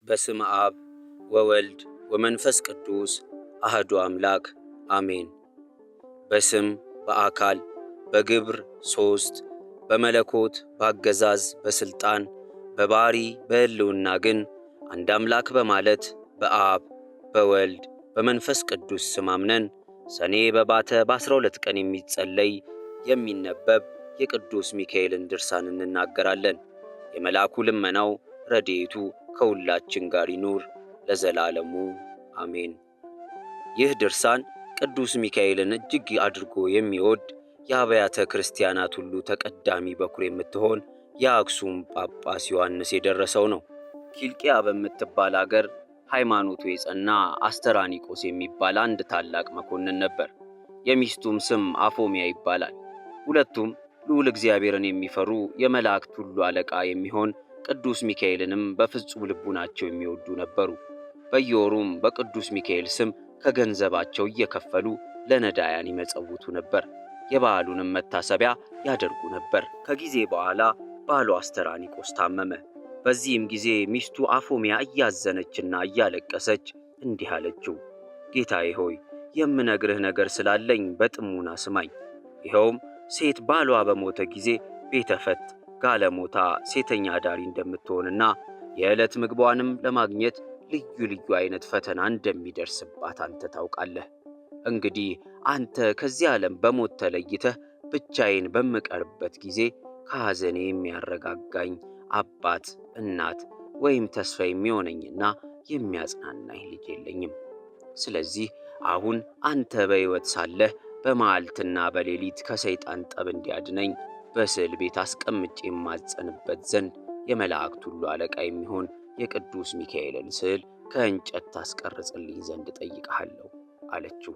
በስመ አብ ወወልድ ወመንፈስ ቅዱስ አህዱ አምላክ አሜን። በስም በአካል በግብር ሶስት፣ በመለኮት በአገዛዝ በስልጣን በባህሪ በሕልውና ግን አንድ አምላክ በማለት በአብ በወልድ በመንፈስ ቅዱስ ስም አምነን ሰኔ በባተ በ12 ቀን የሚጸለይ የሚነበብ የቅዱስ ሚካኤልን ድርሳን እንናገራለን። የመልአኩ ልመናው ረድኤቱ ከሁላችን ጋር ይኑር ለዘላለሙ አሜን። ይህ ድርሳን ቅዱስ ሚካኤልን እጅግ አድርጎ የሚወድ የአብያተ ክርስቲያናት ሁሉ ተቀዳሚ በኩር የምትሆን የአክሱም ጳጳስ ዮሐንስ የደረሰው ነው። ኪልቅያ በምትባል አገር ሃይማኖቱ የጸና አስተራኒቆስ የሚባል አንድ ታላቅ መኮንን ነበር። የሚስቱም ስም አፎሚያ ይባላል። ሁለቱም ልዑል እግዚአብሔርን የሚፈሩ የመላእክት ሁሉ አለቃ የሚሆን ቅዱስ ሚካኤልንም በፍጹም ልቡናቸው የሚወዱ ነበሩ። በየወሩም በቅዱስ ሚካኤል ስም ከገንዘባቸው እየከፈሉ ለነዳያን ይመጸውቱ ነበር። የበዓሉንም መታሰቢያ ያደርጉ ነበር። ከጊዜ በኋላ ባሉ አስተራኒቆስ ታመመ። በዚህም ጊዜ ሚስቱ አፎሚያ እያዘነችና እያለቀሰች እንዲህ አለችው፣ ጌታዬ ሆይ የምነግርህ ነገር ስላለኝ በጥሙና ስማኝ። ይኸውም ሴት ባሏ በሞተ ጊዜ ቤተፈት ጋለሞታ ሴተኛ አዳሪ እንደምትሆንና የዕለት ምግቧንም ለማግኘት ልዩ ልዩ አይነት ፈተና እንደሚደርስባት አንተ ታውቃለህ። እንግዲህ አንተ ከዚህ ዓለም በሞት ተለይተህ ብቻዬን በምቀርበት ጊዜ ከሐዘኔ የሚያረጋጋኝ አባት፣ እናት ወይም ተስፋ የሚሆነኝና የሚያጽናናኝ ልጅ የለኝም። ስለዚህ አሁን አንተ በሕይወት ሳለህ በመዓልትና በሌሊት ከሰይጣን ጠብ እንዲያድነኝ በስዕል ቤት አስቀምጬ የማጸንበት ዘንድ የመላእክት ሁሉ አለቃ የሚሆን የቅዱስ ሚካኤልን ስዕል ከእንጨት ታስቀርጽልኝ ዘንድ ጠይቀሃለሁ አለችው።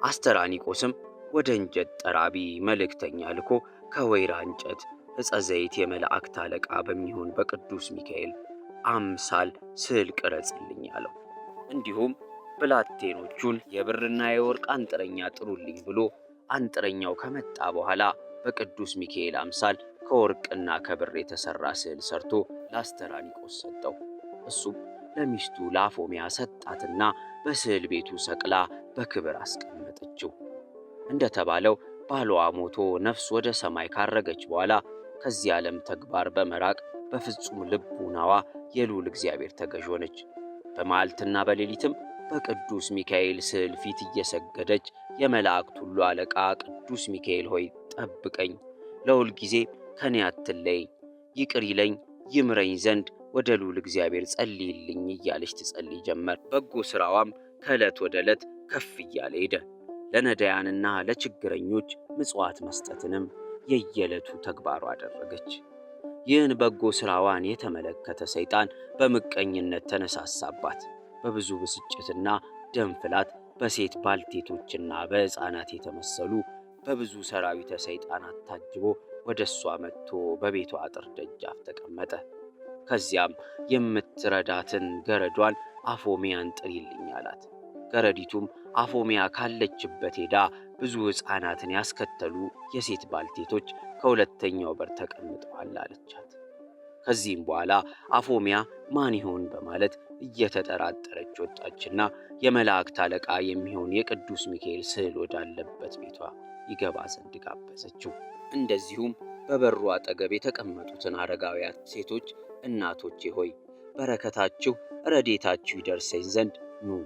አስተራኒቆስም ወደ እንጨት ጠራቢ መልእክተኛ ልኮ ከወይራ እንጨት ዕፀ ዘይት የመላእክት አለቃ በሚሆን በቅዱስ ሚካኤል አምሳል ስዕል ቅረጽልኝ አለው። እንዲሁም ብላቴኖቹን የብርና የወርቅ አንጥረኛ ጥሩልኝ ብሎ አንጥረኛው ከመጣ በኋላ በቅዱስ ሚካኤል አምሳል ከወርቅና ከብር የተሰራ ስዕል ሰርቶ ለአስተራኒቆስ ሰጠው። እሱም ለሚስቱ ለአፎሚያ ሰጣትና በስዕል ቤቱ ሰቅላ በክብር አስቀመጠችው። እንደተባለው ባሏ ሞቶ ነፍስ ወደ ሰማይ ካረገች በኋላ ከዚህ ዓለም ተግባር በመራቅ በፍጹም ልቡናዋ የልዑል እግዚአብሔር ተገዥ ሆነች። በመዓልትና በሌሊትም በቅዱስ ሚካኤል ስዕል ፊት እየሰገደች የመላእክት ሁሉ አለቃ ቅዱስ ሚካኤል ሆይ ጠብቀኝ፣ ለሁል ጊዜ ከኔ አትለየኝ፣ ይቅር ይለኝ ይምረኝ ዘንድ ወደ ልዑል እግዚአብሔር ጸልይልኝ እያለች ትጸልይ ጀመር። በጎ ሥራዋም ከዕለት ወደ ዕለት ከፍ እያለ ሄደ። ለነዳያንና ለችግረኞች ምጽዋት መስጠትንም የየዕለቱ ተግባሩ አደረገች። ይህን በጎ ሥራዋን የተመለከተ ሰይጣን በምቀኝነት ተነሳሳባት። በብዙ ብስጭትና ደም ፍላት በሴት ባልቴቶችና በሕፃናት የተመሰሉ በብዙ ሰራዊተ ሰይጣናት ታጅቦ ወደ እሷ መጥቶ በቤቷ አጥር ደጃፍ ተቀመጠ። ከዚያም የምትረዳትን ገረዷን አፎሚያን ጥሪልኝ አላት። ገረዲቱም አፎሚያ ካለችበት ሄዳ ብዙ ሕፃናትን ያስከተሉ የሴት ባልቴቶች ከሁለተኛው በር ተቀምጠዋል አለቻት። ከዚህም በኋላ አፎሚያ ማን ይሆን በማለት እየተጠራጠረች ወጣችና የመላእክት አለቃ የሚሆን የቅዱስ ሚካኤል ስዕል ወዳለበት ቤቷ ይገባ ዘንድ ጋበዘችው። እንደዚሁም በበሩ አጠገብ የተቀመጡትን አረጋውያን ሴቶች እናቶቼ ሆይ በረከታችሁ ረድኤታችሁ ይደርሰኝ ዘንድ ኑ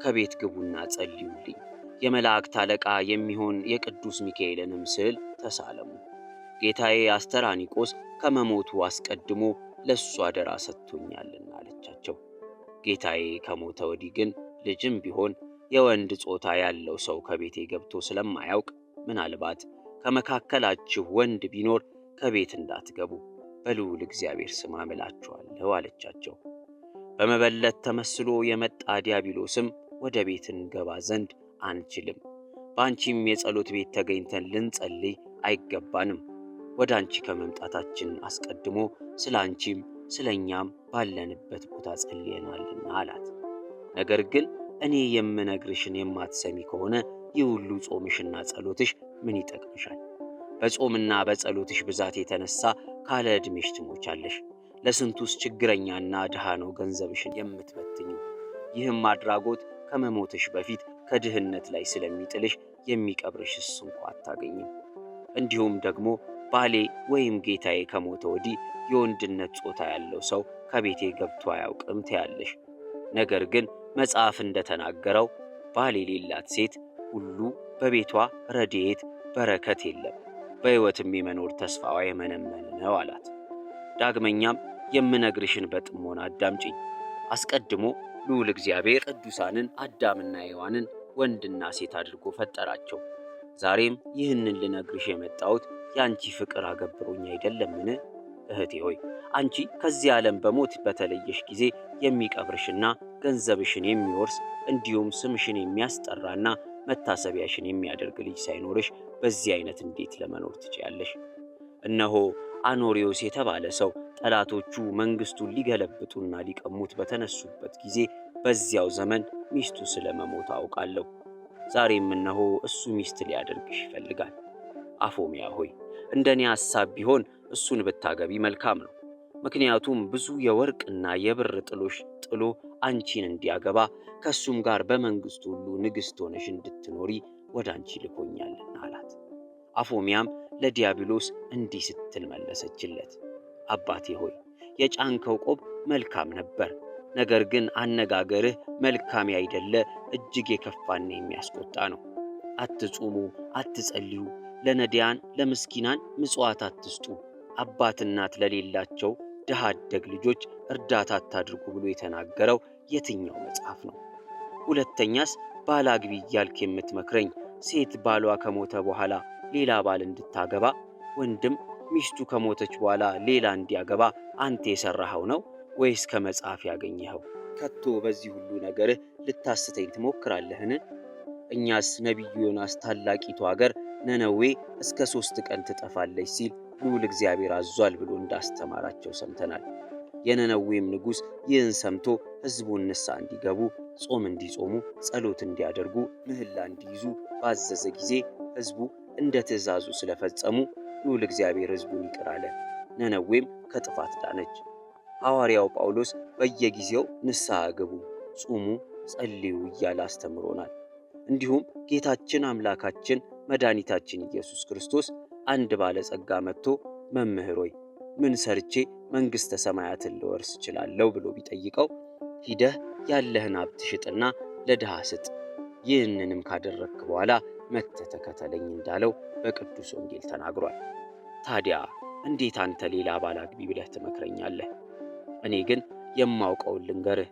ከቤት ግቡና ጸልዩልኝ፣ የመላእክት አለቃ የሚሆን የቅዱስ ሚካኤልንም ስዕል ተሳለሙ። ጌታዬ አስተራኒቆስ ከመሞቱ አስቀድሞ ለእሱ አደራ ሰጥቶኛልና አለቻቸው። ጌታዬ ከሞተ ወዲህ ግን ልጅም ቢሆን የወንድ ጾታ ያለው ሰው ከቤቴ ገብቶ ስለማያውቅ ምናልባት ከመካከላችሁ ወንድ ቢኖር ከቤት እንዳትገቡ በልዑል እግዚአብሔር ስም አምላችኋለሁ አለቻቸው። በመበለት ተመስሎ የመጣ ዲያብሎስም ወደ ቤት እንገባ ዘንድ አንችልም፣ በአንቺም የጸሎት ቤት ተገኝተን ልንጸልይ አይገባንም፣ ወደ አንቺ ከመምጣታችን አስቀድሞ ስለ አንቺም ስለ እኛም ባለንበት ቦታ ጸልየናልና አላት። ነገር ግን እኔ የምነግርሽን የማትሰሚ ከሆነ ይህ ሁሉ ጾምሽና ጸሎትሽ ምን ይጠቅምሻል? በጾምና በጸሎትሽ ብዛት የተነሳ ካለ ዕድሜሽ ትሞቻለሽ። ለስንቱስ ችግረኛና ድሃ ነው ገንዘብሽን የምትበትኙ? ይህም አድራጎት ከመሞትሽ በፊት ከድህነት ላይ ስለሚጥልሽ የሚቀብርሽስ እንኳ አታገኝም። እንዲሁም ደግሞ ባሌ ወይም ጌታዬ ከሞተ ወዲህ የወንድነት ጾታ ያለው ሰው ከቤቴ ገብቶ አያውቅም ትያለሽ። ነገር ግን መጽሐፍ እንደተናገረው ባል የሌላት ሴት ሁሉ በቤቷ ረድኤት በረከት የለም፣ በሕይወትም የመኖር ተስፋዋ የመነመነ ነው አላት። ዳግመኛም የምነግርሽን በጥሞና አዳምጪኝ። አስቀድሞ ልዑል እግዚአብሔር ቅዱሳንን አዳምና ሔዋንን ወንድና ሴት አድርጎ ፈጠራቸው። ዛሬም ይህንን ልነግርሽ የመጣሁት ያንቺ ፍቅር አገብሮኝ አይደለምን? እህቴ ሆይ አንቺ ከዚህ ዓለም በሞት በተለየሽ ጊዜ የሚቀብርሽና ገንዘብሽን የሚወርስ እንዲሁም ስምሽን የሚያስጠራና መታሰቢያሽን የሚያደርግ ልጅ ሳይኖርሽ በዚህ አይነት እንዴት ለመኖር ትችያለሽ? እነሆ አኖሪዮስ የተባለ ሰው ጠላቶቹ መንግስቱን ሊገለብጡና ሊቀሙት በተነሱበት ጊዜ በዚያው ዘመን ሚስቱ ስለመሞት አውቃለሁ። ዛሬም እነሆ እሱ ሚስት ሊያደርግሽ ይፈልጋል። አፎሚያ ሆይ እንደኔ ሐሳብ ቢሆን እሱን ብታገቢ መልካም ነው። ምክንያቱም ብዙ የወርቅና የብር ጥሎሽ ጥሎ አንቺን እንዲያገባ ከሱም ጋር በመንግስቱ ሁሉ ንግሥት ሆነሽ እንድትኖሪ ወደ አንቺ ልኮኛልና አላት። አፎሚያም ለዲያብሎስ እንዲህ ስትል መለሰችለት፣ አባቴ ሆይ የጫንከው ቆብ መልካም ነበር፣ ነገር ግን አነጋገርህ መልካም ያይደለ እጅግ የከፋና የሚያስቆጣ ነው። አትጹሙ፣ አትጸልዩ፣ ለነዳያን ለምስኪናን ምጽዋት አትስጡ፣ አባት እናት ለሌላቸው ድሃ አደግ ልጆች እርዳታ አታድርጉ ብሎ የተናገረው የትኛው መጽሐፍ ነው? ሁለተኛስ ባል አግቢ እያልክ የምትመክረኝ ሴት ባሏ ከሞተ በኋላ ሌላ ባል እንድታገባ ወንድም ሚስቱ ከሞተች በኋላ ሌላ እንዲያገባ አንተ የሰራኸው ነው ወይስ ከመጽሐፍ ያገኘኸው? ከቶ በዚህ ሁሉ ነገርህ ልታስተኝ ትሞክራለህን? እኛስ ነቢዩ ዮናስ ታላቂቱ አገር ነነዌ እስከ 3 ቀን ትጠፋለች ሲል ልዑል እግዚአብሔር አዟል ብሎ እንዳስተማራቸው ሰምተናል። የነነዌም ንጉሥ ይህን ሰምቶ ሕዝቡን ንስሐ እንዲገቡ፣ ጾም እንዲጾሙ፣ ጸሎት እንዲያደርጉ፣ ምህላ እንዲይዙ ባዘዘ ጊዜ ሕዝቡ እንደ ትእዛዙ ስለፈጸሙ ልዑል እግዚአብሔር ሕዝቡን ይቅር አለ። ነነዌም ከጥፋት ዳነች። ሐዋርያው ጳውሎስ በየጊዜው ንስሐ ግቡ፣ ጹሙ፣ ጸልዩ እያለ አስተምሮናል። እንዲሁም ጌታችን አምላካችን መድኃኒታችን ኢየሱስ ክርስቶስ አንድ ባለጸጋ መጥቶ መምህር ሆይ ምን ሰርቼ መንግሥተ ሰማያትን ልወርስ እችላለሁ ብሎ ቢጠይቀው ሂደህ ያለህን ሀብት ሽጥና ለድሃ ስጥ፣ ይህንንም ካደረግክ በኋላ መጥተህ ተከተለኝ እንዳለው በቅዱስ ወንጌል ተናግሯል። ታዲያ እንዴት አንተ ሌላ ባል አግቢ ብለህ ትመክረኛለህ? እኔ ግን የማውቀውን ልንገርህ።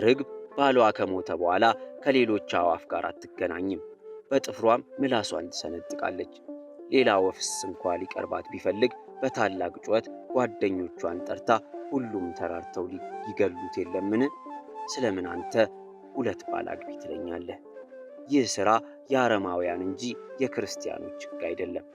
ርግብ ባሏ ከሞተ በኋላ ከሌሎች አዕዋፍ ጋር አትገናኝም፣ በጥፍሯም ምላሷን ትሰነጥቃለች። ሌላ ወፍስ እንኳ ሊቀርባት ቢፈልግ በታላቅ ጩኸት ጓደኞቿን ጠርታ ሁሉም ተራርተው ይገሉት የለምን? ስለምን አንተ 2 ባል አግቢ ትለኛለህ? ይህ ሥራ የአረማውያን እንጂ የክርስቲያኖች ሕግ አይደለም።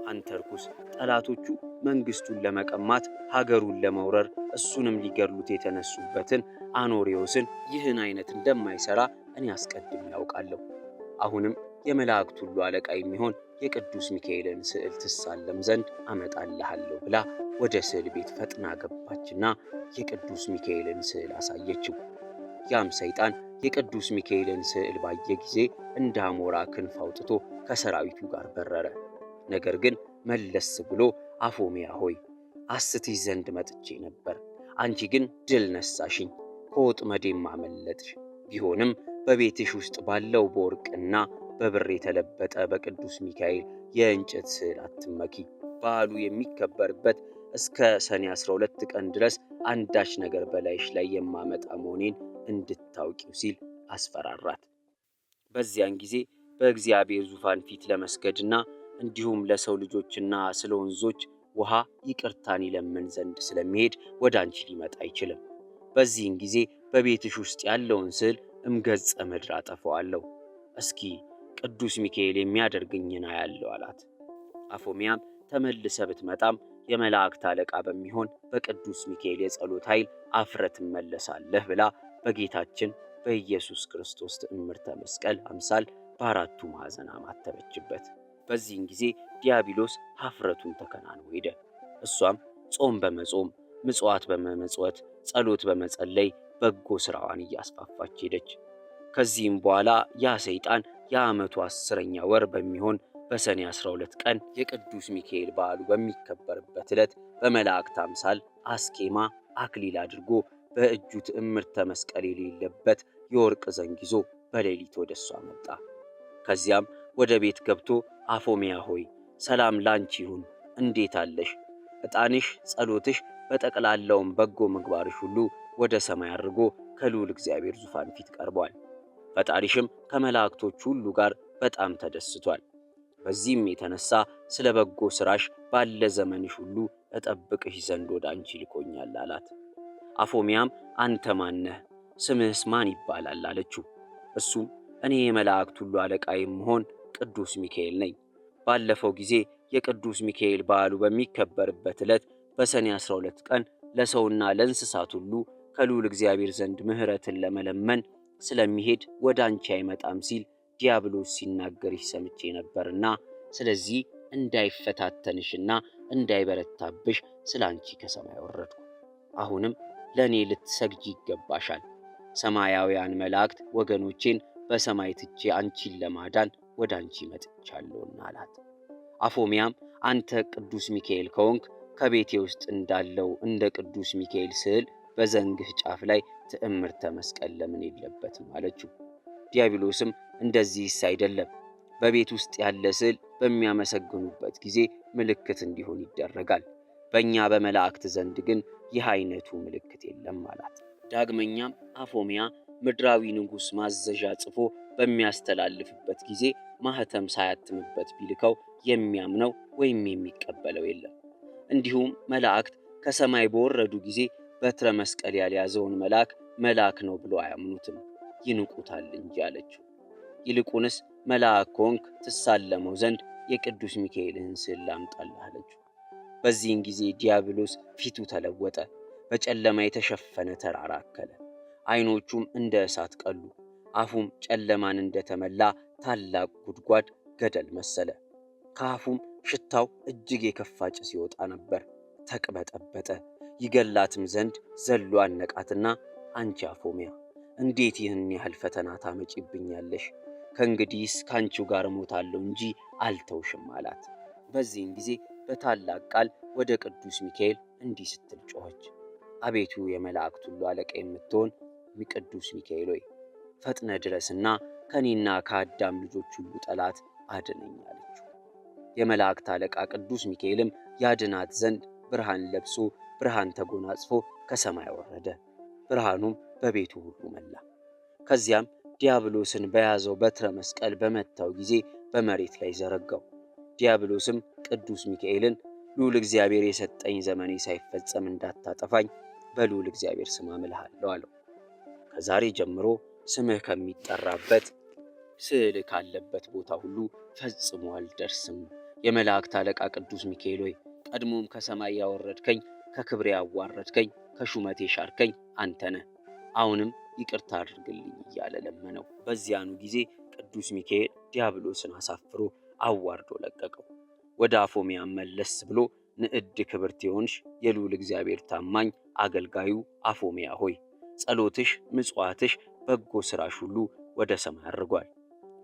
አንተ ርኩስ፣ ጠላቶቹ መንግሥቱን ለመቀማት ሀገሩን ለመውረር እሱንም ሊገድሉት የተነሱበትን አኖሪዮስን ይህን አይነት እንደማይሠራ እኔ አስቀድሜ ያውቃለሁ። አሁንም የመላእክት ሁሉ አለቃ የሚሆን የቅዱስ ሚካኤልን ስዕል ትሳለም ዘንድ አመጣልሃለሁ ብላ ወደ ስዕል ቤት ፈጥና ገባችና የቅዱስ ሚካኤልን ስዕል አሳየችው። ያም ሰይጣን የቅዱስ ሚካኤልን ስዕል ባየ ጊዜ እንደ አሞራ ክንፍ አውጥቶ ከሰራዊቱ ጋር በረረ። ነገር ግን መለስ ብሎ አፎሚያ ሆይ አስትሽ ዘንድ መጥቼ ነበር፣ አንቺ ግን ድል ነሳሽኝ፣ ከወጥመዴም አመለጥሽ። ቢሆንም በቤትሽ ውስጥ ባለው በወርቅና በብር የተለበጠ በቅዱስ ሚካኤል የእንጨት ስዕል አትመኪ። በዓሉ የሚከበርበት እስከ ሰኔ 12 ቀን ድረስ አንዳች ነገር በላይሽ ላይ የማመጣ መሆኔን እንድታውቂው ሲል አስፈራራት። በዚያን ጊዜ በእግዚአብሔር ዙፋን ፊት ለመስገድና እንዲሁም ለሰው ልጆችና ስለ ወንዞች ውሃ ይቅርታን ይለምን ዘንድ ስለሚሄድ ወደ አንቺ ሊመጣ አይችልም። በዚህን ጊዜ በቤትሽ ውስጥ ያለውን ስዕል እምገጸ ምድር አጠፋዋለሁ። እስኪ ቅዱስ ሚካኤል የሚያደርገኝን አያለሁ አላት። አፎሚያም ተመልሰ ብትመጣም የመላእክት አለቃ በሚሆን በቅዱስ ሚካኤል የጸሎት ኃይል አፍረት ትመለሳለህ ብላ በጌታችን በኢየሱስ ክርስቶስ ትዕምርተ መስቀል አምሳል በአራቱ ማዕዘን አማተበችበት። በዚህን ጊዜ ዲያብሎስ ኀፍረቱን ተከናንቦ ሄደ። እሷም ጾም በመጾም ምጽዋት በመመጽወት ጸሎት በመጸለይ በጎ ሥራዋን እያስፋፋች ሄደች። ከዚህም በኋላ ያ ሰይጣን የዓመቱ 10ኛ ወር በሚሆን በሰኔ 12 ቀን የቅዱስ ሚካኤል በዓሉ በሚከበርበት ዕለት በመላእክት አምሳል አስኬማ አክሊል አድርጎ በእጁ ትዕምርተ መስቀል የሌለበት የወርቅ ዘንግ ይዞ በሌሊት ወደ እሷ መጣ። ከዚያም ወደ ቤት ገብቶ አፎሚያ ሆይ ሰላም ላንቺ ይሁን፣ እንዴት አለሽ? ዕጣንሽ፣ ጸሎትሽ፣ በጠቅላላውም በጎ ምግባርሽ ሁሉ ወደ ሰማይ አድርጎ ከልዑል እግዚአብሔር ዙፋን ፊት ቀርቧል። ፈጣሪሽም ከመላእክቶች ሁሉ ጋር በጣም ተደስቷል። በዚህም የተነሳ ስለ በጎ ሥራሽ ባለ ዘመንሽ ሁሉ እጠብቅሽ ዘንድ ወደ አንቺ ልኮኛል አላት። አፎሚያም አንተ ማነህ? ስምህስ ማን ይባላል? አለችው። እሱም እኔ የመላእክት ሁሉ አለቃ የምሆን ቅዱስ ሚካኤል ነኝ። ባለፈው ጊዜ የቅዱስ ሚካኤል በዓሉ በሚከበርበት ዕለት በሰኔ 12 ቀን ለሰውና ለእንስሳት ሁሉ ከልዑል እግዚአብሔር ዘንድ ምሕረትን ለመለመን ስለሚሄድ ወደ አንቺ አይመጣም ሲል ዲያብሎስ ሲናገርሽ ሰምቼ ነበርና ስለዚህ እንዳይፈታተንሽና እንዳይበረታብሽ ስለ አንቺ ከሰማይ ወረድኩ። አሁንም ለእኔ ልትሰግጂ ይገባሻል። ሰማያውያን መላእክት ወገኖቼን በሰማይ ትቼ አንቺን ለማዳን ወደ አንቺ መጥቻለሁና አላት። አፎሚያም አንተ ቅዱስ ሚካኤል ከሆንክ ከቤቴ ውስጥ እንዳለው እንደ ቅዱስ ሚካኤል ስዕል በዘንግህ ጫፍ ላይ ትዕምርተ መስቀል ለምን የለበትም? አለችው። ዲያብሎስም እንደዚህስ አይደለም፣ በቤት ውስጥ ያለ ስዕል በሚያመሰግኑበት ጊዜ ምልክት እንዲሆን ይደረጋል። በእኛ በመላእክት ዘንድ ግን ይህ አይነቱ ምልክት የለም አላት። ዳግመኛም አፎሚያ ምድራዊ ንጉሥ ማዘዣ ጽፎ በሚያስተላልፍበት ጊዜ ማኅተም ሳያትምበት ቢልከው የሚያምነው ወይም የሚቀበለው የለም። እንዲሁም መላእክት ከሰማይ በወረዱ ጊዜ በትረ መስቀል ያልያዘውን መልአክ ነው ብሎ አያምኑትም፣ ይንቁታል እንጂ አለችው። ይልቁንስ መልአክ ከሆንክ ትሳለመው ዘንድ የቅዱስ ሚካኤልን ስዕል ላምጣልህ አለችው። በዚህን ጊዜ ዲያብሎስ ፊቱ ተለወጠ፣ በጨለማ የተሸፈነ ተራራ አከለ። ዓይኖቹም እንደ እሳት ቀሉ፣ አፉም ጨለማን እንደተመላ ታላቅ ጉድጓድ ገደል መሰለ። ከአፉም ሽታው እጅግ የከፋ ጭስ ይወጣ ነበር። ተቅበጠበጠ። ይገላትም ዘንድ ዘሎ አነቃትና አንቺ አፎሚያ እንዴት ይህን ያህል ፈተና ታመጪብኛለሽ? ከእንግዲህስ ካንቺው ጋር እሞታለሁ እንጂ አልተውሽም አላት። በዚህን ጊዜ በታላቅ ቃል ወደ ቅዱስ ሚካኤል እንዲህ ስትል ጮኸች። አቤቱ የመላእክት ሁሉ አለቃ የምትሆን ቅዱስ ሚካኤል ሆይ ፈጥነ ድረስና ከኔና ከአዳም ልጆች ሁሉ ጠላት አድነኝ አለችው። የመላእክት አለቃ ቅዱስ ሚካኤልም ያድናት ዘንድ ብርሃን ለብሶ ብርሃን ተጎናጽፎ ከሰማይ ወረደ። ብርሃኑም በቤቱ ሁሉ መላ። ከዚያም ዲያብሎስን በያዘው በትረ መስቀል በመታው ጊዜ በመሬት ላይ ዘረጋው። ዲያብሎስም ቅዱስ ሚካኤልን ልዑል እግዚአብሔር የሰጠኝ ዘመኔ ሳይፈጸም እንዳታጠፋኝ በልዑል እግዚአብሔር ስም አምልሃለሁ አለው። ከዛሬ ጀምሮ ስምህ ከሚጠራበት ስዕል ካለበት ቦታ ሁሉ ፈጽሞ አልደርስም። የመላእክት አለቃ ቅዱስ ሚካኤል ሆይ ቀድሞም ከሰማይ ያወረድከኝ፣ ከክብሬ ያዋረድከኝ፣ ከሹመቴ ሻርከኝ አንተ ነህ። አሁንም ይቅርታ አድርግልኝ እያለ ለመነው። በዚያኑ ጊዜ ቅዱስ ሚካኤል ዲያብሎስን አሳፍሮ አዋርዶ ለቀቀው። ወደ አፎሚያም መለስ ብሎ ንዕድ ክብርት የሆንሽ የልዑል እግዚአብሔር ታማኝ አገልጋዩ አፎሚያ ሆይ ጸሎትሽ፣ ምጽዋትሽ፣ በጎ ሥራሽ ሁሉ ወደ ሰማይ አድርጓል፣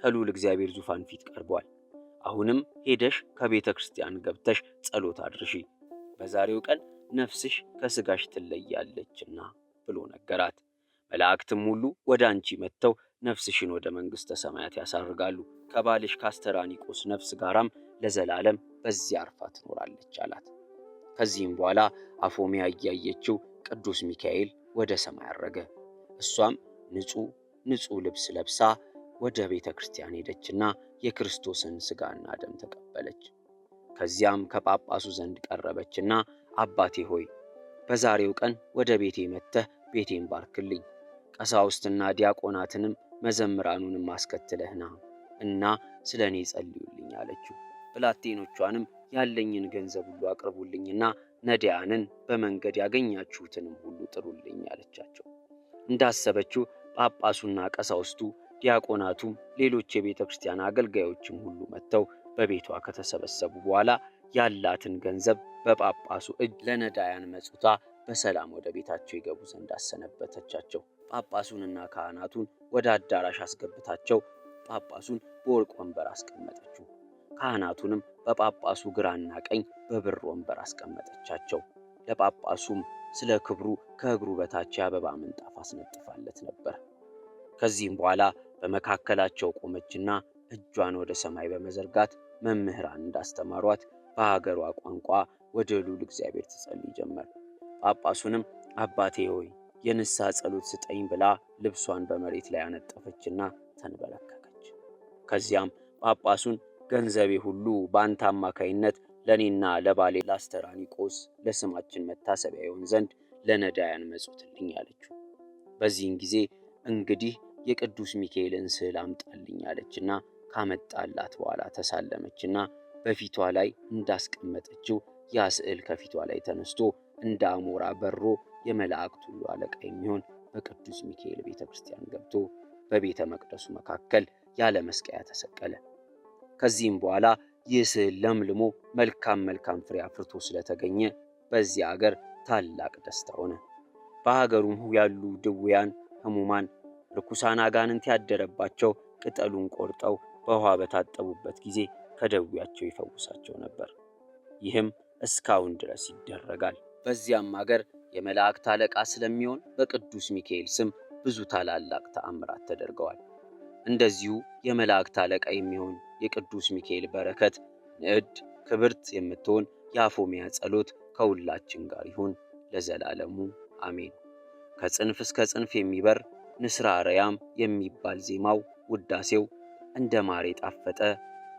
ከልዑል እግዚአብሔር ዙፋን ፊት ቀርቧል። አሁንም ሄደሽ ከቤተ ክርስቲያን ገብተሽ ጸሎት አድርሺ፣ በዛሬው ቀን ነፍስሽ ከሥጋሽ ትለያለችና ብሎ ነገራት። መላእክትም ሁሉ ወደ አንቺ መጥተው ነፍስሽን ወደ መንግሥተ ሰማያት ያሳርጋሉ፣ ከባልሽ ካስተራኒቆስ ነፍስ ጋራም ለዘላለም በዚያ አርፋ ትኖራለች አላት። ከዚህም በኋላ አፎሚያ እያየችው ቅዱስ ሚካኤል ወደ ሰማይ አረገ። እሷም ንጹሕ ልብስ ለብሳ ወደ ቤተ ክርስቲያን ሄደችና የክርስቶስን ሥጋና ደም ተቀበለች። ከዚያም ከጳጳሱ ዘንድ ቀረበችና አባቴ ሆይ በዛሬው ቀን ወደ ቤቴ መጥተህ ቤቴን ባርክልኝ፣ ቀሳውስትና ዲያቆናትንም መዘምራኑንም አስከትለህና እና ስለ እኔ ጸልዩልኝ አለችው። ብላቴኖቿንም ያለኝን ገንዘብ ሁሉ አቅርቡልኝና ነዳያንን በመንገድ ያገኛችሁትንም ሁሉ ጥሩልኝ አለቻቸው። እንዳሰበችው ጳጳሱና ቀሳውስቱ ዲያቆናቱም ሌሎች የቤተ ክርስቲያን አገልጋዮችም ሁሉ መጥተው በቤቷ ከተሰበሰቡ በኋላ ያላትን ገንዘብ በጳጳሱ እጅ ለነዳያን መጽውታ በሰላም ወደ ቤታቸው ይገቡ ዘንድ አሰነበተቻቸው። ጳጳሱንና ካህናቱን ወደ አዳራሽ አስገብታቸው ጳጳሱን በወርቅ ወንበር አስቀመጠችው። ካህናቱንም በጳጳሱ ግራና ቀኝ በብር ወንበር አስቀመጠቻቸው። ለጳጳሱም ስለ ክብሩ ከእግሩ በታች የአበባ ምንጣፍ አስነጥፋለት ነበር። ከዚህም በኋላ በመካከላቸው ቆመችና እጇን ወደ ሰማይ በመዘርጋት መምህራን እንዳስተማሯት በሀገሯ ቋንቋ ወደ ልዑል እግዚአብሔር ትጸልይ ጀመር። ጳጳሱንም አባቴ ሆይ የንስሐ ጸሎት ስጠኝ ብላ ልብሷን በመሬት ላይ አነጠፈችና ተንበረከከች። ከዚያም ጳጳሱን ገንዘቤ ሁሉ በአንተ አማካይነት ለእኔና ለባሌ ላስተራኒቆስ ለስማችን መታሰቢያ ይሆን ዘንድ ለነዳያን መጹትልኝ አለችው። በዚህን ጊዜ እንግዲህ የቅዱስ ሚካኤልን ስዕል አምጣልኝ አለችና ካመጣላት በኋላ ተሳለመችና በፊቷ ላይ እንዳስቀመጠችው ያ ስዕል ከፊቷ ላይ ተነስቶ እንደ አሞራ በሮ የመላእክት ሁሉ አለቃ የሚሆን በቅዱስ ሚካኤል ቤተ ክርስቲያን ገብቶ በቤተ መቅደሱ መካከል ያለ መስቀያ ተሰቀለ። ከዚህም በኋላ ይህ ስዕል ለምልሞ መልካም ፍሬ አፍርቶ ስለተገኘ በዚያ ሀገር ታላቅ ደስታ ሆነ። በሀገሩም ያሉ ድውያን፣ ሕሙማን፣ ርኩሳን አጋንንት ያደረባቸው ቅጠሉን ቆርጠው በውሃ በታጠቡበት ጊዜ ከደዌያቸው ይፈውሳቸው ነበር። ይህም እስካሁን ድረስ ይደረጋል። በዚያም ሀገር የመላእክት አለቃ ስለሚሆን በቅዱስ ሚካኤል ስም ብዙ ታላላቅ ተአምራት ተደርገዋል። እንደዚሁ የመላእክት አለቃ የሚሆን የቅዱስ ሚካኤል በረከት፣ ንዕድ ክብርት የምትሆን የአፎሚያ ጸሎት ከሁላችን ጋር ይሁን ለዘላለሙ አሜን። ከጽንፍ እስከ ጽንፍ የሚበር ንስረ አርያም የሚባል ዜማው ውዳሴው እንደ ማር የጣፈጠ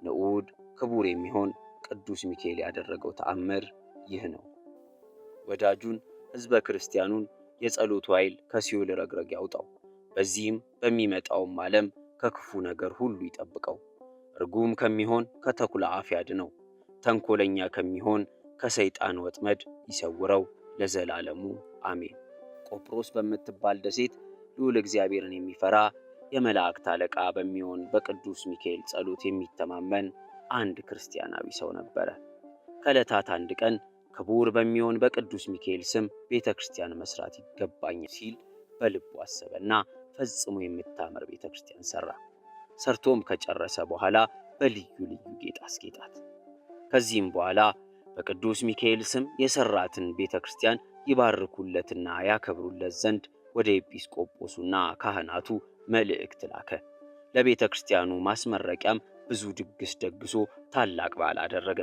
ንዑድ ክቡር የሚሆን ቅዱስ ሚካኤል ያደረገው ተአምር ይህ ነው። ወዳጁን ሕዝበ ክርስቲያኑን የጸሎቱ ኃይል ከሲኦል ረግረግ ያውጣው። በዚህም በሚመጣውም ዓለም ከክፉ ነገር ሁሉ ይጠብቀው። ርጉም ከሚሆን ከተኩላ አፍ ያድነው። ተንኮለኛ ከሚሆን ከሰይጣን ወጥመድ ይሰውረው ለዘላለሙ አሜን። ቆጵሮስ በምትባል ደሴት ልዑል እግዚአብሔርን የሚፈራ የመላእክት አለቃ በሚሆን በቅዱስ ሚካኤል ጸሎት የሚተማመን አንድ ክርስቲያናዊ ሰው ነበረ። ከዕለታት አንድ ቀን ክቡር በሚሆን በቅዱስ ሚካኤል ስም ቤተ ክርስቲያን መስራት ይገባኛል ሲል በልቡ አሰበና ፈጽሞ የምታምር ቤተ ክርስቲያን ሰራ። ሰርቶም ከጨረሰ በኋላ በልዩ ልዩ ጌጥ አስጌጣት። ከዚህም በኋላ በቅዱስ ሚካኤል ስም የሰራትን ቤተ ክርስቲያን ይባርኩለትና ያከብሩለት ዘንድ ወደ ኤጲስቆጶሱና ካህናቱ መልእክት ላከ። ለቤተ ክርስቲያኑ ማስመረቂያም ብዙ ድግስ ደግሶ ታላቅ በዓል አደረገ።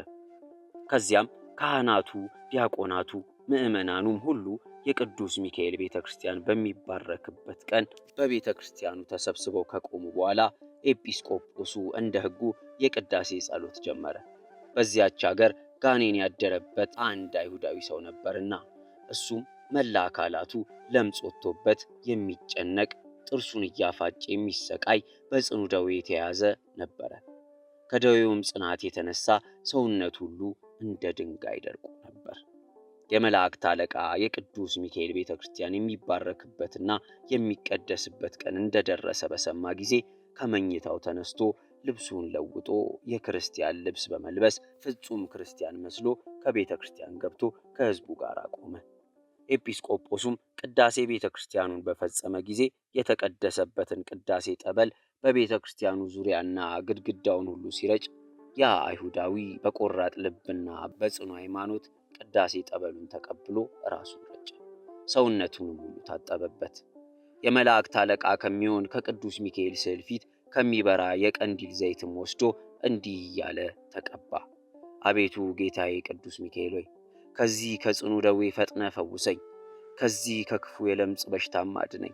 ከዚያም ካህናቱ፣ ዲያቆናቱ፣ ምዕመናኑም ሁሉ የቅዱስ ሚካኤል ቤተ ክርስቲያን በሚባረክበት ቀን በቤተ ክርስቲያኑ ተሰብስበው ከቆሙ በኋላ ኤጲስቆጶሱ እንደ ሕጉ የቅዳሴ ጸሎት ጀመረ። በዚያች ሀገር ጋኔን ያደረበት አንድ አይሁዳዊ ሰው ነበርና እሱም መላ አካላቱ ለምጽ ወጥቶበት የሚጨነቅ ጥርሱን እያፋጨ የሚሰቃይ በጽኑ ደዌ የተያዘ ነበረ። ከደዌውም ጽናት የተነሳ ሰውነት ሁሉ እንደ ድንጋይ ደርቆ ነበር። የመላእክት አለቃ የቅዱስ ሚካኤል ቤተ ክርስቲያን የሚባረክበትና የሚቀደስበት ቀን እንደደረሰ በሰማ ጊዜ ከመኝታው ተነስቶ ልብሱን ለውጦ የክርስቲያን ልብስ በመልበስ ፍጹም ክርስቲያን መስሎ ከቤተ ክርስቲያን ገብቶ ከሕዝቡ ጋር ቆመ። ኤጲስቆጶሱም ቅዳሴ ቤተ ክርስቲያኑን በፈጸመ ጊዜ የተቀደሰበትን ቅዳሴ ጠበል በቤተ ክርስቲያኑ ዙሪያና ግድግዳውን ሁሉ ሲረጭ ያ አይሁዳዊ በቆራጥ ልብና በጽኑ ሃይማኖት ቅዳሴ ጠበሉን ተቀብሎ ራሱን ረጨ፣ ሰውነቱንም ሁሉ ታጠበበት። የመላእክት አለቃ ከሚሆን ከቅዱስ ሚካኤል ስዕል ፊት ከሚበራ የቀንዲል ዘይትም ወስዶ እንዲህ እያለ ተቀባ። አቤቱ ጌታዬ ቅዱስ ሚካኤል ሆይ ከዚህ ከጽኑ ደዌ ፈጥነ ፈውሰኝ፣ ከዚህ ከክፉ የለምጽ በሽታም አድነኝ።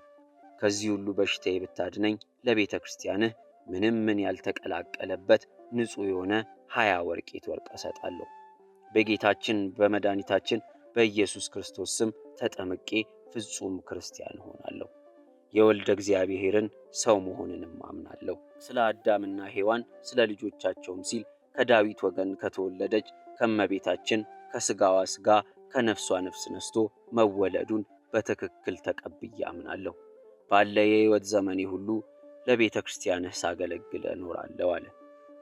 ከዚህ ሁሉ በሽታዬ ብታድነኝ ለቤተ ክርስቲያንህ ምንም ያልተቀላቀለበት ንጹሕ የሆነ 20 ወርቄት ወርቅ እሰጣለሁ። በጌታችን በመድኃኒታችን በኢየሱስ ክርስቶስ ስም ተጠምቄ ፍጹም ክርስቲያን እሆናለሁ። የወልደ እግዚአብሔርን ሰው መሆንንም አምናለሁ። ስለ አዳምና ሔዋን ስለ ልጆቻቸውም ሲል ከዳዊት ወገን ከተወለደች ከመቤታችን ከሥጋዋ ሥጋ ከነፍሷ ነፍስ ነስቶ መወለዱን በትክክል ተቀብዬ አምናለሁ። ባለ የሕይወት ዘመኔ ሁሉ ለቤተ ክርስቲያንህ ሳገለግል እኖራለሁ አለ።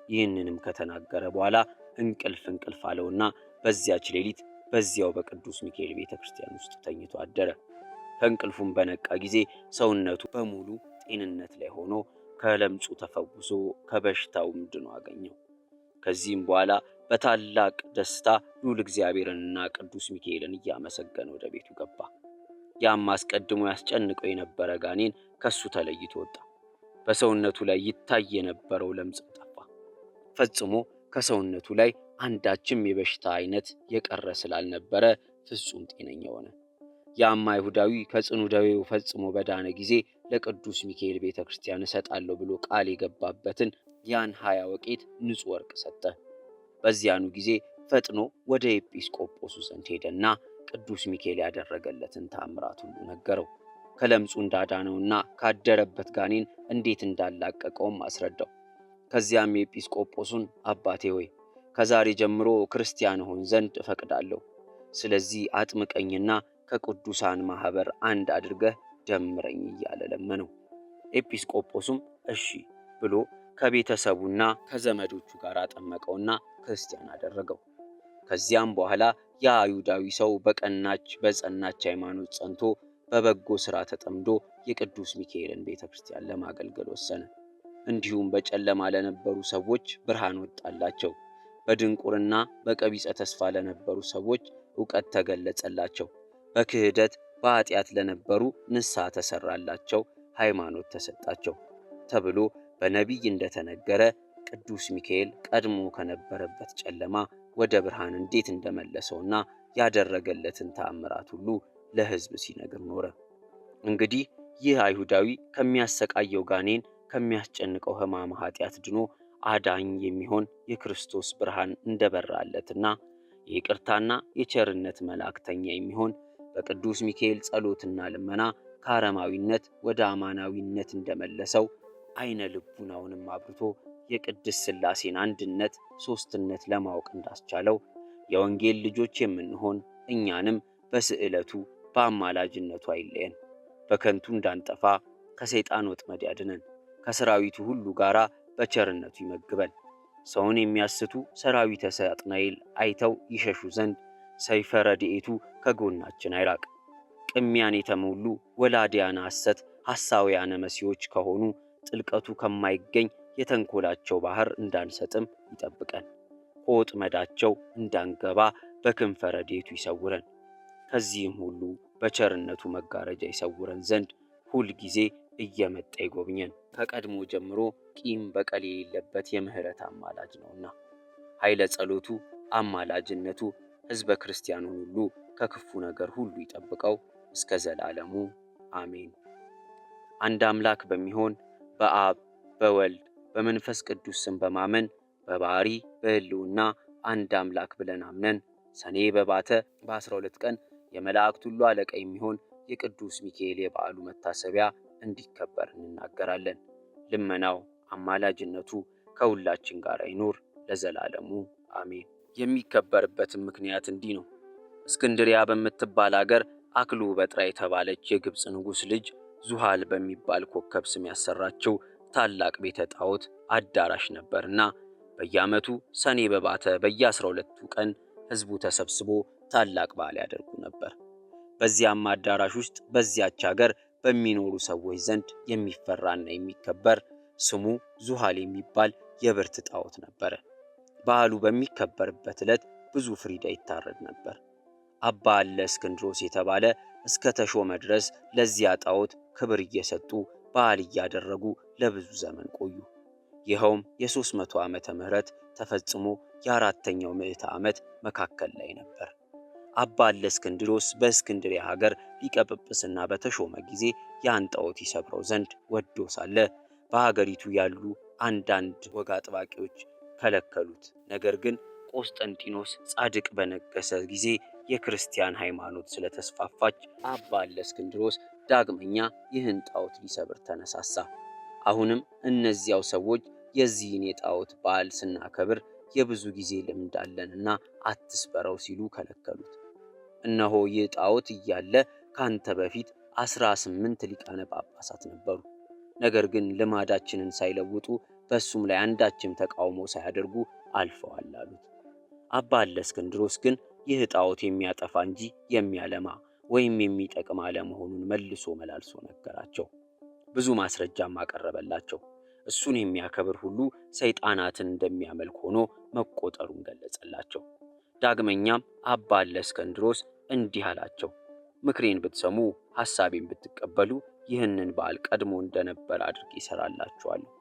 ይህንንም ከተናገረ በኋላ እንቅልፍ አለውና በዚያች ሌሊት በዚያው በቅዱስ ሚካኤል ቤተክርስቲያን ውስጥ ተኝቶ አደረ። ከእንቅልፉም በነቃ ጊዜ ሰውነቱ በሙሉ ጤንነት ላይ ሆኖ ከለምጹ ተፈውሶ ከበሽታውም ድኖ አገኘው። ከዚህም በኋላ በታላቅ ደስታ ልዑል እግዚአብሔርንና ቅዱስ ሚካኤልን እያመሰገነ ወደ ቤቱ ገባ። ያም አስቀድሞ ያስጨንቀው የነበረ ጋኔን ከሱ ተለይቶ ወጣ። በሰውነቱ ላይ ይታይ የነበረው ለምጽም ጠፋ። ፈጽሞ ከሰውነቱ ላይ አንዳችም የበሽታ አይነት የቀረ ስላልነበረ ፍጹም ጤነኛ ሆነ። ያም አይሁዳዊ ከጽኑ ደዌው ፈጽሞ በዳነ ጊዜ ለቅዱስ ሚካኤል ቤተክርስቲያን እሰጣለሁ ብሎ ቃል የገባበትን ያን 20 ወቄት ንጹሕ ወርቅ ሰጠ። በዚያኑ ጊዜ ፈጥኖ ወደ ኤጲስቆጶሱ ዘንድ ሄደና ቅዱስ ሚካኤል ያደረገለትን ተአምራት ሁሉ ነገረው። ከለምጹ እንዳዳነውና ካደረበት ጋኔን እንዴት እንዳላቀቀውም አስረዳው። ከዚያም ኤጲስቆጶሱን አባቴ ሆይ ከዛሬ ጀምሮ ክርስቲያን ሆን ዘንድ እፈቅዳለሁ። ስለዚህ አጥምቀኝና ከቅዱሳን ማህበር አንድ አድርገህ ደምረኝ እያለ ለመነው። ኤጲስቆጶሱም እሺ ብሎ ከቤተሰቡና ከዘመዶቹ ጋር አጠመቀውና ክርስቲያን አደረገው። ከዚያም በኋላ ያ አይሁዳዊ ሰው በቀናች በጸናች ሃይማኖት ጸንቶ በበጎ ሥራ ተጠምዶ የቅዱስ ሚካኤልን ቤተክርስቲያን ለማገልገል ወሰነ። እንዲሁም በጨለማ ለነበሩ ሰዎች ብርሃን ወጣላቸው። በድንቁርና በቀቢጸ ተስፋ ለነበሩ ሰዎች ዕውቀት ተገለጸላቸው። በክህደት በኃጢአት ለነበሩ ንስሐ ተሰራላቸው፣ ሃይማኖት ተሰጣቸው ተብሎ በነቢይ እንደተነገረ ቅዱስ ሚካኤል ቀድሞ ከነበረበት ጨለማ ወደ ብርሃን እንዴት እንደመለሰውና ያደረገለትን ተአምራት ሁሉ ለሕዝብ ሲነግር ኖረ። እንግዲህ ይህ አይሁዳዊ ከሚያሰቃየው ጋኔን ከሚያስጨንቀው ሕማም ኃጢአት ድኖ አዳኝ የሚሆን የክርስቶስ ብርሃን እንደበራለትና የይቅርታና የቸርነት መላእክተኛ የሚሆን በቅዱስ ሚካኤል ጸሎትና ልመና ከአረማዊነት ወደ አማናዊነት እንደመለሰው አይነ ልቡናውንም አብርቶ የቅድስት ሥላሴን አንድነት ሦስትነት ለማወቅ እንዳስቻለው የወንጌል ልጆች የምንሆን እኛንም በስዕለቱ በአማላጅነቱ አይለየን። በከንቱ እንዳንጠፋ ከሰይጣን ወጥመድ ያድነን። ከሰራዊቱ ሁሉ ጋር በቸርነቱ ይመግበን። ሰውን የሚያስቱ ሰራዊተ ሳጥናኤል አይተው ይሸሹ ዘንድ ሰይፈ ረድኤቱ ከጎናችን አይራቅ። ቅሚያን የተሞሉ ወላዲያነ ሐሰት ሐሳውያነ መሲዎች ከሆኑ ጥልቀቱ ከማይገኝ የተንኮላቸው ባህር እንዳንሰጥም ይጠብቀን። ከወጥመዳቸው እንዳንገባ በክንፈ ረድኤቱ ይሰውረን። ከዚህም ሁሉ በቸርነቱ መጋረጃ ይሰውረን ዘንድ ሁል ጊዜ እየመጣ ይጎብኘን። ከቀድሞ ጀምሮ ቂም በቀል የሌለበት የምህረት አማላጅ ነውና ኃይለ ጸሎቱ አማላጅነቱ ሕዝበ ክርስቲያኑን ሁሉ ከክፉ ነገር ሁሉ ይጠብቀው እስከ ዘላለሙ አሜን። አንድ አምላክ በሚሆን በአብ በወልድ በመንፈስ ቅዱስ ስም በማመን በባሕሪ በሕልውና አንድ አምላክ ብለን አምነን ሰኔ በባተ በ12 ቀን የመላእክት ሁሉ አለቃ የሚሆን የቅዱስ ሚካኤል የበዓሉ መታሰቢያ እንዲከበር እንናገራለን። ልመናው አማላጅነቱ ከሁላችን ጋር ይኑር ለዘላለሙ አሜን። የሚከበርበትም ምክንያት እንዲህ ነው። እስክንድሪያ በምትባል አገር አክሉበጥራ የተባለች የግብፅ ንጉሥ ልጅ ዙሃል በሚባል ኮከብ ስም ያሰራችው ታላቅ ቤተ ጣዖት አዳራሽ ነበርና በየዓመቱ ሰኔ በባተ በየ12ቱ ቀን ሕዝቡ ተሰብስቦ ታላቅ በዓል ያደርጉ ነበር። በዚያም አዳራሽ ውስጥ በዚያች አገር በሚኖሩ ሰዎች ዘንድ የሚፈራና የሚከበር ስሙ ዙሃል የሚባል የብርት ጣዖት ነበረ። በዓሉ በሚከበርበት ዕለት ብዙ ፍሪዳ ይታረድ ነበር። አባ አለ እስክንድሮስ የተባለ እስከ ተሾመ ድረስ ለዚያ ጣዖት ክብር እየሰጡ በዓል እያደረጉ ለብዙ ዘመን ቆዩ። ይኸውም የ300 ዓመተ ምህረት ተፈጽሞ የ4ኛው ምዕተ ዓመት መካከል ላይ ነበር። አባ አለ እስክንድሮስ በእስክንድርያ ሀገር ሊቀ ጵጵስና በተሾመ ጊዜ ያን ጣዖት ይሰብረው ዘንድ ወዶ ሳለ በሀገሪቱ ያሉ አንዳንድ ወግ አጥባቂዎች ከለከሉት። ነገር ግን ቆስጠንጢኖስ ጻድቅ በነገሰ ጊዜ የክርስቲያን ሃይማኖት ስለተስፋፋች አባ አለ እስክንድሮስ ዳግመኛ ይህን ጣዖት ሊሰብር ተነሳሳ። አሁንም እነዚያው ሰዎች የዚህን የጣዖት በዓል ስናከብር የብዙ ጊዜ ልምድ አለንና አትስበረው ሲሉ ከለከሉት። እነሆ ይህ ጣዖት እያለ ካንተ በፊት 18 ሊቃነ ጳጳሳት ነበሩ። ነገር ግን ልማዳችንን ሳይለውጡ በሱም ላይ አንዳችም ተቃውሞ ሳያደርጉ አልፈዋል አሉት። አባ አለ እስክንድሮስ ግን ይህ ጣዖት የሚያጠፋ እንጂ የሚያለማ ወይም የሚጠቅም አለመሆኑን መልሶ መላልሶ ነገራቸው። ብዙ ማስረጃም አቀረበላቸው። እሱን የሚያከብር ሁሉ ሰይጣናትን እንደሚያመልክ ሆኖ መቆጠሩን ገለጸላቸው። ዳግመኛም አባ እለእስክንድሮስ እንዲህ አላቸው፣ ምክሬን ብትሰሙ ሐሳቤን ብትቀበሉ ይህንን በዓል ቀድሞ እንደነበር አድርጌ ይሰራላችኋለሁ።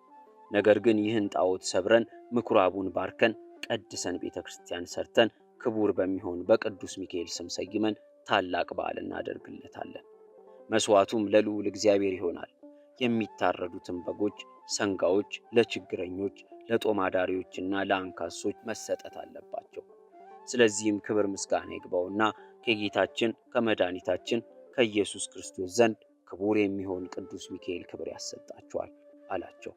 ነገር ግን ይህን ጣዖት ሰብረን ምኩራቡን ባርከን ቀድሰን ቤተ ክርስቲያን ሰርተን ክቡር በሚሆን በቅዱስ ሚካኤል ስም ሰይመን ታላቅ በዓል እናደርግለታለን። መስዋዕቱም ለልዑል እግዚአብሔር ይሆናል። የሚታረዱትን በጎች፣ ሰንጋዎች ለችግረኞች፣ ለጦም አዳሪዎችና ለአንካሶች መሰጠት አለባቸው። ስለዚህም ክብር ምስጋና ይግባውና ከጌታችን ከመድኃኒታችን ከኢየሱስ ክርስቶስ ዘንድ ክቡር የሚሆን ቅዱስ ሚካኤል ክብር ያሰጣቸዋል አላቸው።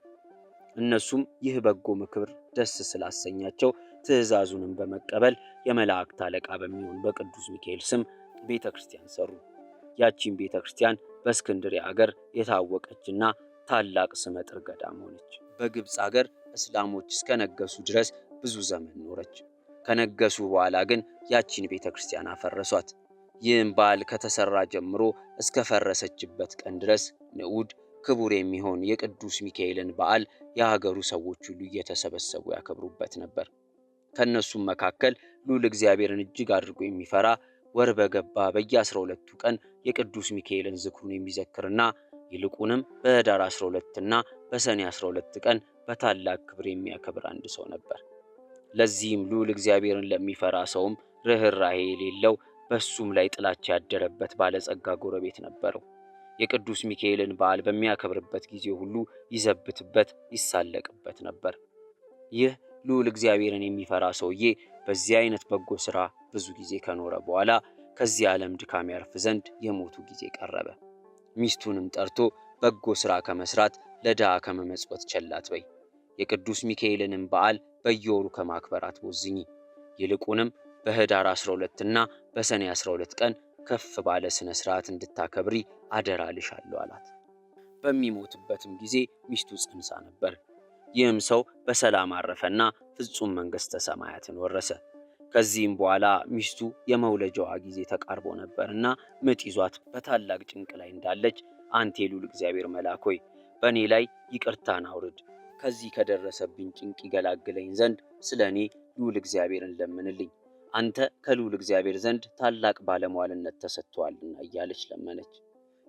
እነሱም ይህ በጎ ምክር ደስ ስላሰኛቸው ትእዛዙንም በመቀበል የመላእክት አለቃ በሚሆን በቅዱስ ሚካኤል ስም ቤተ ክርስቲያን ሰሩ። ያቺን ቤተ ክርስቲያን በእስክንድርያ አገር የታወቀችና ታላቅ ስመጥር ገዳም ሆነች። በግብፅ አገር እስላሞች እስከነገሱ ድረስ ብዙ ዘመን ኖረች። ከነገሱ በኋላ ግን ያቺን ቤተ ክርስቲያን አፈረሷት። ይህም በዓል ከተሰራ ጀምሮ እስከ ፈረሰችበት ቀን ድረስ ንዑድ ክቡር የሚሆን የቅዱስ ሚካኤልን በዓል የሀገሩ ሰዎች ሁሉ እየተሰበሰቡ ያከብሩበት ነበር። ከነሱም መካከል ልዑል እግዚአብሔርን እጅግ አድርጎ የሚፈራ ወር በገባ በየ12ቱ ቀን የቅዱስ ሚካኤልን ዝክሩን የሚዘክርና ይልቁንም በኅዳር 12 እና በሰኔ 12 ቀን በታላቅ ክብር የሚያከብር አንድ ሰው ነበር። ለዚህም ልዑል እግዚአብሔርን ለሚፈራ ሰውም ርኅራኄ የሌለው በሱም ላይ ጥላቻ ያደረበት ባለጸጋ ጎረቤት ነበረው። የቅዱስ ሚካኤልን በዓል በሚያከብርበት ጊዜ ሁሉ ይዘብትበት፣ ይሳለቅበት ነበር። ይህ ልዑል እግዚአብሔርን የሚፈራ ሰውዬ በዚህ አይነት በጎ ሥራ ብዙ ጊዜ ከኖረ በኋላ ከዚህ ዓለም ድካም ያርፍ ዘንድ የሞቱ ጊዜ ቀረበ። ሚስቱንም ጠርቶ በጎ ሥራ ከመስራት ለድሃ ከመመጽወት ቸል አትበይ፣ የቅዱስ ሚካኤልንም በዓል በየወሩ ከማክበር አትቦዝኚ፣ ይልቁንም በኅዳር 12 እና በሰኔ 12 ቀን ከፍ ባለ ስነ ሥርዓት እንድታከብሪ አደራ ልሻለሁ አላት። በሚሞትበትም ጊዜ ሚስቱ ጸንሳ ነበር። ይህም ሰው በሰላም አረፈና ፍጹም መንግሥተ ሰማያትን ወረሰ። ከዚህም በኋላ ሚስቱ የመውለጃዋ ጊዜ ተቃርቦ ነበርና ምጥ ይዟት በታላቅ ጭንቅ ላይ እንዳለች አንተ የልዑል እግዚአብሔር መልአክ ሆይ በእኔ ላይ ይቅርታን አውርድ፣ ከዚህ ከደረሰብኝ ጭንቅ ይገላግለኝ ዘንድ ስለ እኔ ልዑል እግዚአብሔርን ለምንልኝ፣ አንተ ከልዑል እግዚአብሔር ዘንድ ታላቅ ባለሟልነት ተሰጥቶአልና እያለች ለመነች።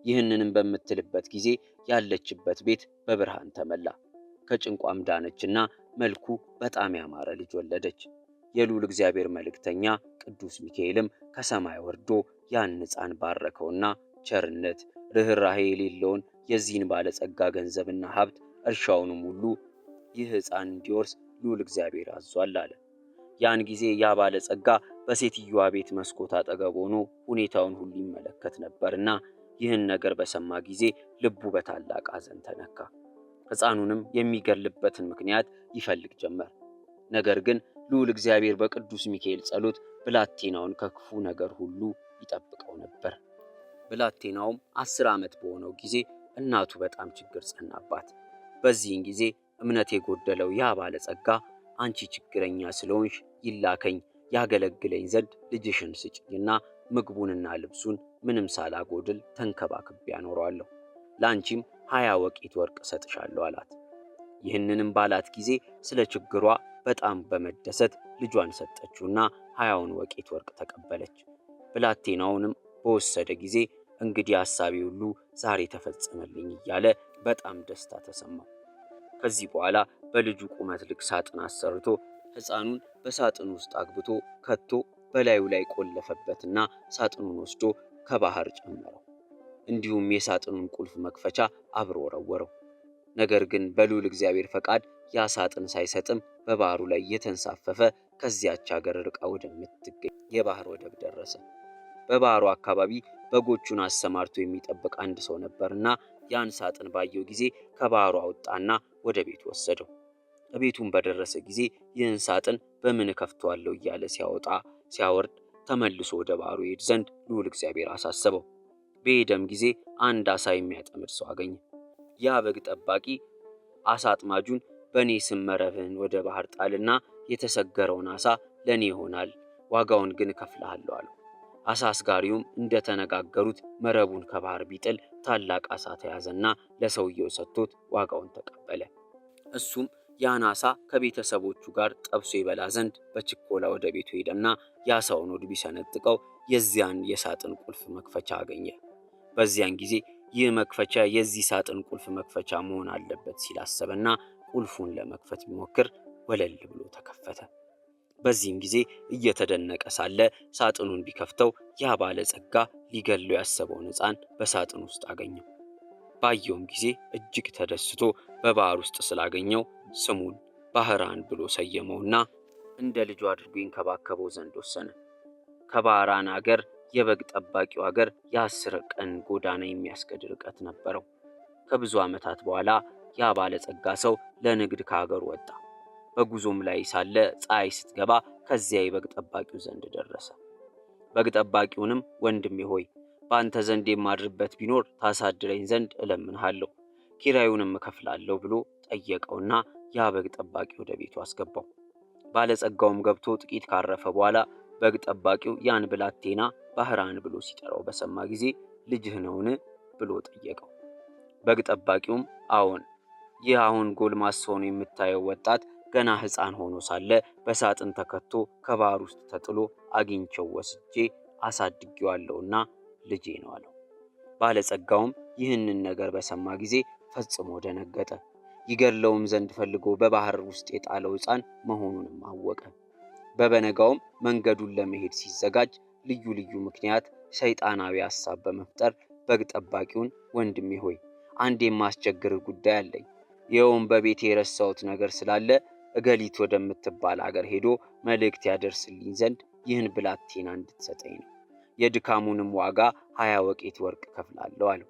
ይህንንም በምትልበት ጊዜ ያለችበት ቤት በብርሃን ተመላ። ከጭንቋም ዳነችና መልኩ በጣም ያማረ ልጅ ወለደች። የልዑል እግዚአብሔር መልእክተኛ ቅዱስ ሚካኤልም ከሰማይ ወርዶ ያን ሕፃን ባረከውና ቸርነት ርኅራኄ የሌለውን የዚህን ባለጸጋ ገንዘብና ሀብት እርሻውንም ሁሉ ይህ ሕፃን እንዲወርስ ልዑል እግዚአብሔር አዟል አለ። ያን ጊዜ ያ ባለጸጋ በሴትዮዋ ቤት መስኮት አጠገብ ሆኖ ሁኔታውን ሁሉ ይመለከት ነበርና ይህን ነገር በሰማ ጊዜ ልቡ በታላቅ ሐዘን ተነካ። ሕፃኑንም የሚገድልበትን ምክንያት ይፈልግ ጀመር። ነገር ግን ልዑል እግዚአብሔር በቅዱስ ሚካኤል ጸሎት ብላቴናውን ከክፉ ነገር ሁሉ ይጠብቀው ነበር። ብላቴናውም 10 ዓመት በሆነው ጊዜ እናቱ በጣም ችግር ጸናባት። በዚህን ጊዜ እምነት የጎደለው ያ ባለጸጋ አንቺ ችግረኛ ስለሆንሽ ይላከኝ ያገለግለኝ ዘንድ ልጅሽን ስጭኝና ምግቡንና ልብሱን ምንም ሳላጎድል ተንከባክቤ አኖረዋለሁ፣ ለአንቺም 20 ወቄት ወርቅ እሰጥሻለሁ አላት። ይህንንም ባላት ጊዜ ስለ ችግሯ በጣም በመደሰት ልጇን ሰጠችውና 20ውን ወቄት ወርቅ ተቀበለች። ብላቴናውንም በወሰደ ጊዜ እንግዲህ ሐሳቤ ሁሉ ዛሬ ተፈጸመልኝ እያለ በጣም ደስታ ተሰማው። ከዚህ በኋላ በልጁ ቁመት ልክ ሳጥን አሰርቶ ሕፃኑን በሳጥኑ ውስጥ አግብቶ ከቶ በላዩ ላይ ቆለፈበትና ሳጥኑን ወስዶ ከባህር ጨመረው። እንዲሁም የሳጥኑን ቁልፍ መክፈቻ አብሮ ወረወረው። ነገር ግን በልዑል እግዚአብሔር ፈቃድ ያ ሳጥን ሳይሰጥም በባህሩ ላይ የተንሳፈፈ ከዚያች ሀገር ርቃ ወደምትገኝ የባህር ወደብ ደረሰ። በባህሩ አካባቢ በጎቹን አሰማርቶ የሚጠብቅ አንድ ሰው ነበርና ያን ሳጥን ባየው ጊዜ ከባህሩ አወጣና ወደ ቤቱ ወሰደው። ቤቱን በደረሰ ጊዜ ይህን ሳጥን በምን ከፍተዋለሁ እያለ ሲያወጣ ሲያወርድ ተመልሶ ወደ ባህሩ ይሄድ ዘንድ ልዑል እግዚአብሔር አሳሰበው። በሄደም ጊዜ አንድ አሳ የሚያጠምድ ሰው አገኘ። ያ በግ ጠባቂ አሳ አጥማጁን በእኔ ስም መረብህን ወደ ባህር ጣልና የተሰገረውን አሳ ለእኔ ይሆናል፣ ዋጋውን ግን እከፍልሃለሁ አለው። አሳ አስጋሪውም እንደተነጋገሩት መረቡን ከባህር ቢጥል ታላቅ አሳ ተያዘና ለሰውየው ሰጥቶት ዋጋውን ተቀበለ። እሱም ያን አሳ ከቤተሰቦቹ ጋር ጠብሶ ይበላ ዘንድ በችኮላ ወደ ቤቱ ሄደና የአሳውን ሆድ ቢሰነጥቀው የዚያን የሳጥን ቁልፍ መክፈቻ አገኘ። በዚያን ጊዜ ይህ መክፈቻ የዚህ ሳጥን ቁልፍ መክፈቻ መሆን አለበት ሲል አሰበና ቁልፉን ለመክፈት ቢሞክር ወለል ብሎ ተከፈተ። በዚህም ጊዜ እየተደነቀ ሳለ ሳጥኑን ቢከፍተው ያ ባለጸጋ ሊገለው ያሰበውን ሕፃን በሳጥን ውስጥ አገኘው። ባየውም ጊዜ እጅግ ተደስቶ በባህር ውስጥ ስላገኘው ስሙን ባህራን ብሎ ሰየመውና እንደ ልጁ አድርጎ ይንከባከበው ዘንድ ወሰነ። ከባህራን አገር የበግ ጠባቂው አገር የ10 ቀን ጎዳና የሚያስገድ ርቀት ነበረው። ከብዙ ዓመታት በኋላ ያ ባለጸጋ ሰው ለንግድ ከሀገሩ ወጣ። በጉዞም ላይ ሳለ ፀሐይ ስትገባ ከዚያ የበግ ጠባቂው ዘንድ ደረሰ። በግ ጠባቂውንም ወንድሜ ሆይ በአንተ ዘንድ የማድርበት ቢኖር ታሳድረኝ ዘንድ እለምንሃለሁ፣ ኪራዩንም እከፍላለሁ ብሎ ጠየቀውና ያ በግ ጠባቂ ወደ ቤቱ አስገባው። ባለጸጋውም ገብቶ ጥቂት ካረፈ በኋላ በግ ጠባቂው ያን ብላቴና ባህራን ብሎ ሲጠራው በሰማ ጊዜ ልጅህ ነውን ብሎ ጠየቀው። በግ ጠባቂውም አዎን፣ ይህ አሁን ጎልማሳ ሆኖ የምታየው ወጣት ገና ሕፃን ሆኖ ሳለ በሳጥን ተከቶ ከባህር ውስጥ ተጥሎ አግኝቼው ወስጄ አሳድጌዋለሁና ልጄ ነው አለው። ባለጸጋውም ይህንን ነገር በሰማ ጊዜ ፈጽሞ ደነገጠ። ይገድለውም ዘንድ ፈልጎ በባህር ውስጥ የጣለው ሕፃን መሆኑንም አወቀ። በበነጋውም መንገዱን ለመሄድ ሲዘጋጅ ልዩ ልዩ ምክንያት ሰይጣናዊ ሐሳብ በመፍጠር በግ ጠባቂውን ወንድሜ ሆይ አንድ የማስቸግርህ ጉዳይ አለኝ፣ ይኸውም በቤቴ የረሳሁት ነገር ስላለ እገሊት ወደምትባል አገር ሄዶ መልእክት ያደርስልኝ ዘንድ ይህን ብላቴና እንድትሰጠኝ ነው። የድካሙንም ዋጋ 20 ወቄት ወርቅ እከፍላለሁ አለው።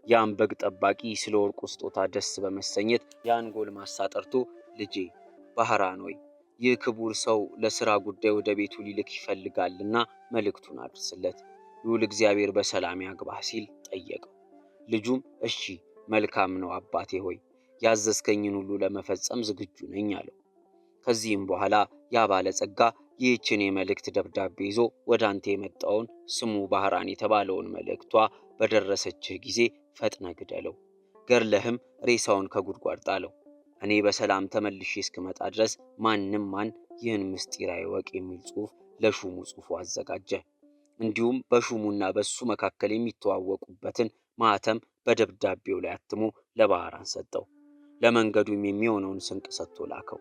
ያም በግ ጠባቂ ስለ ወርቁ ስጦታ ደስ በመሰኘት ያን ጎልማሳ ጠርቶ ልጄ ባህራን ሆይ ይህ ክቡር ሰው ለሥራ ጉዳይ ወደ ቤቱ ሊልክ ይፈልጋልና መልእክቱን አድርስለት፣ ልዑል እግዚአብሔር በሰላም ያግባህ ሲል ጠየቀው። ልጁም እሺ መልካም ነው አባቴ ሆይ ያዘዝከኝን ሁሉ ለመፈጸም ዝግጁ ነኝ አለው። ከዚህም በኋላ ያ ባለጸጋ ይህችን የመልእክት ደብዳቤ ይዞ ወደ አንተ የመጣውን ስሙ ባህራን የተባለውን መልእክቷ በደረሰችህ ጊዜ ፈጥነ ግደለው፣ ገርለህም ሬሳውን ከጉድጓድ ጣለው። እኔ በሰላም ተመልሼ እስክመጣ ድረስ ማንም ማን ይህን ምስጢር አይወቅ የሚል ጽሑፍ ለሹሙ ጽፎ አዘጋጀ። እንዲሁም በሹሙና በሱ መካከል የሚተዋወቁበትን ማኅተም በደብዳቤው ላይ አትሞ ለባህራን ሰጠው። ለመንገዱም የሚሆነውን ስንቅ ሰጥቶ ላከው።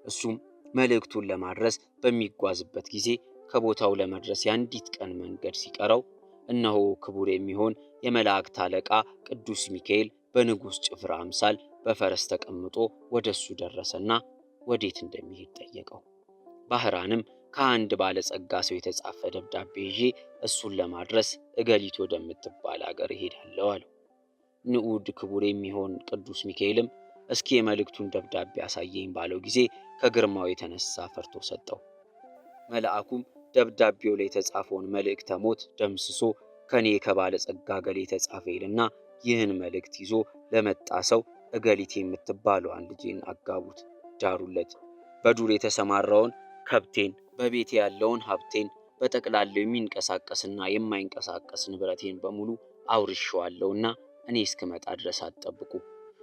እሱም መልእክቱን ለማድረስ በሚጓዝበት ጊዜ ከቦታው ለመድረስ የአንዲት ቀን መንገድ ሲቀረው እነሆ ክቡር የሚሆን የመላእክት አለቃ ቅዱስ ሚካኤል በንጉሥ ጭፍራ አምሳል በፈረስ ተቀምጦ ወደሱ ደረሰና ወዴት እንደሚሄድ ጠየቀው። ባህራንም ከአንድ ባለጸጋ ሰው የተጻፈ ደብዳቤ ይዤ እሱን ለማድረስ እገሊት ወደምትባል አገር እሄዳለሁ አለው። ንዑድ ክቡር የሚሆን ቅዱስ ሚካኤልም እስኪ የመልእክቱን ደብዳቤ አሳየኝ ባለው ጊዜ ከግርማው የተነሳ ፈርቶ ሰጠው። መልአኩም ደብዳቤው ላይ የተጻፈውን መልእክተ ሞት ደምስሶ ከኔ ከባለጸጋ እገሌ የተጻፈ ይልና ይህን መልእክት ይዞ ለመጣ ሰው እገሊት የምትባለዋን ልጄን አጋቡት፣ ዳሩለት። በዱር የተሰማራውን ከብቴን፣ በቤቴ ያለውን ሀብቴን፣ በጠቅላላው የሚንቀሳቀስና የማይንቀሳቀስ ንብረቴን በሙሉ አውርሼዋለሁና እኔ እስክመጣ ድረስ አትጠብቁ።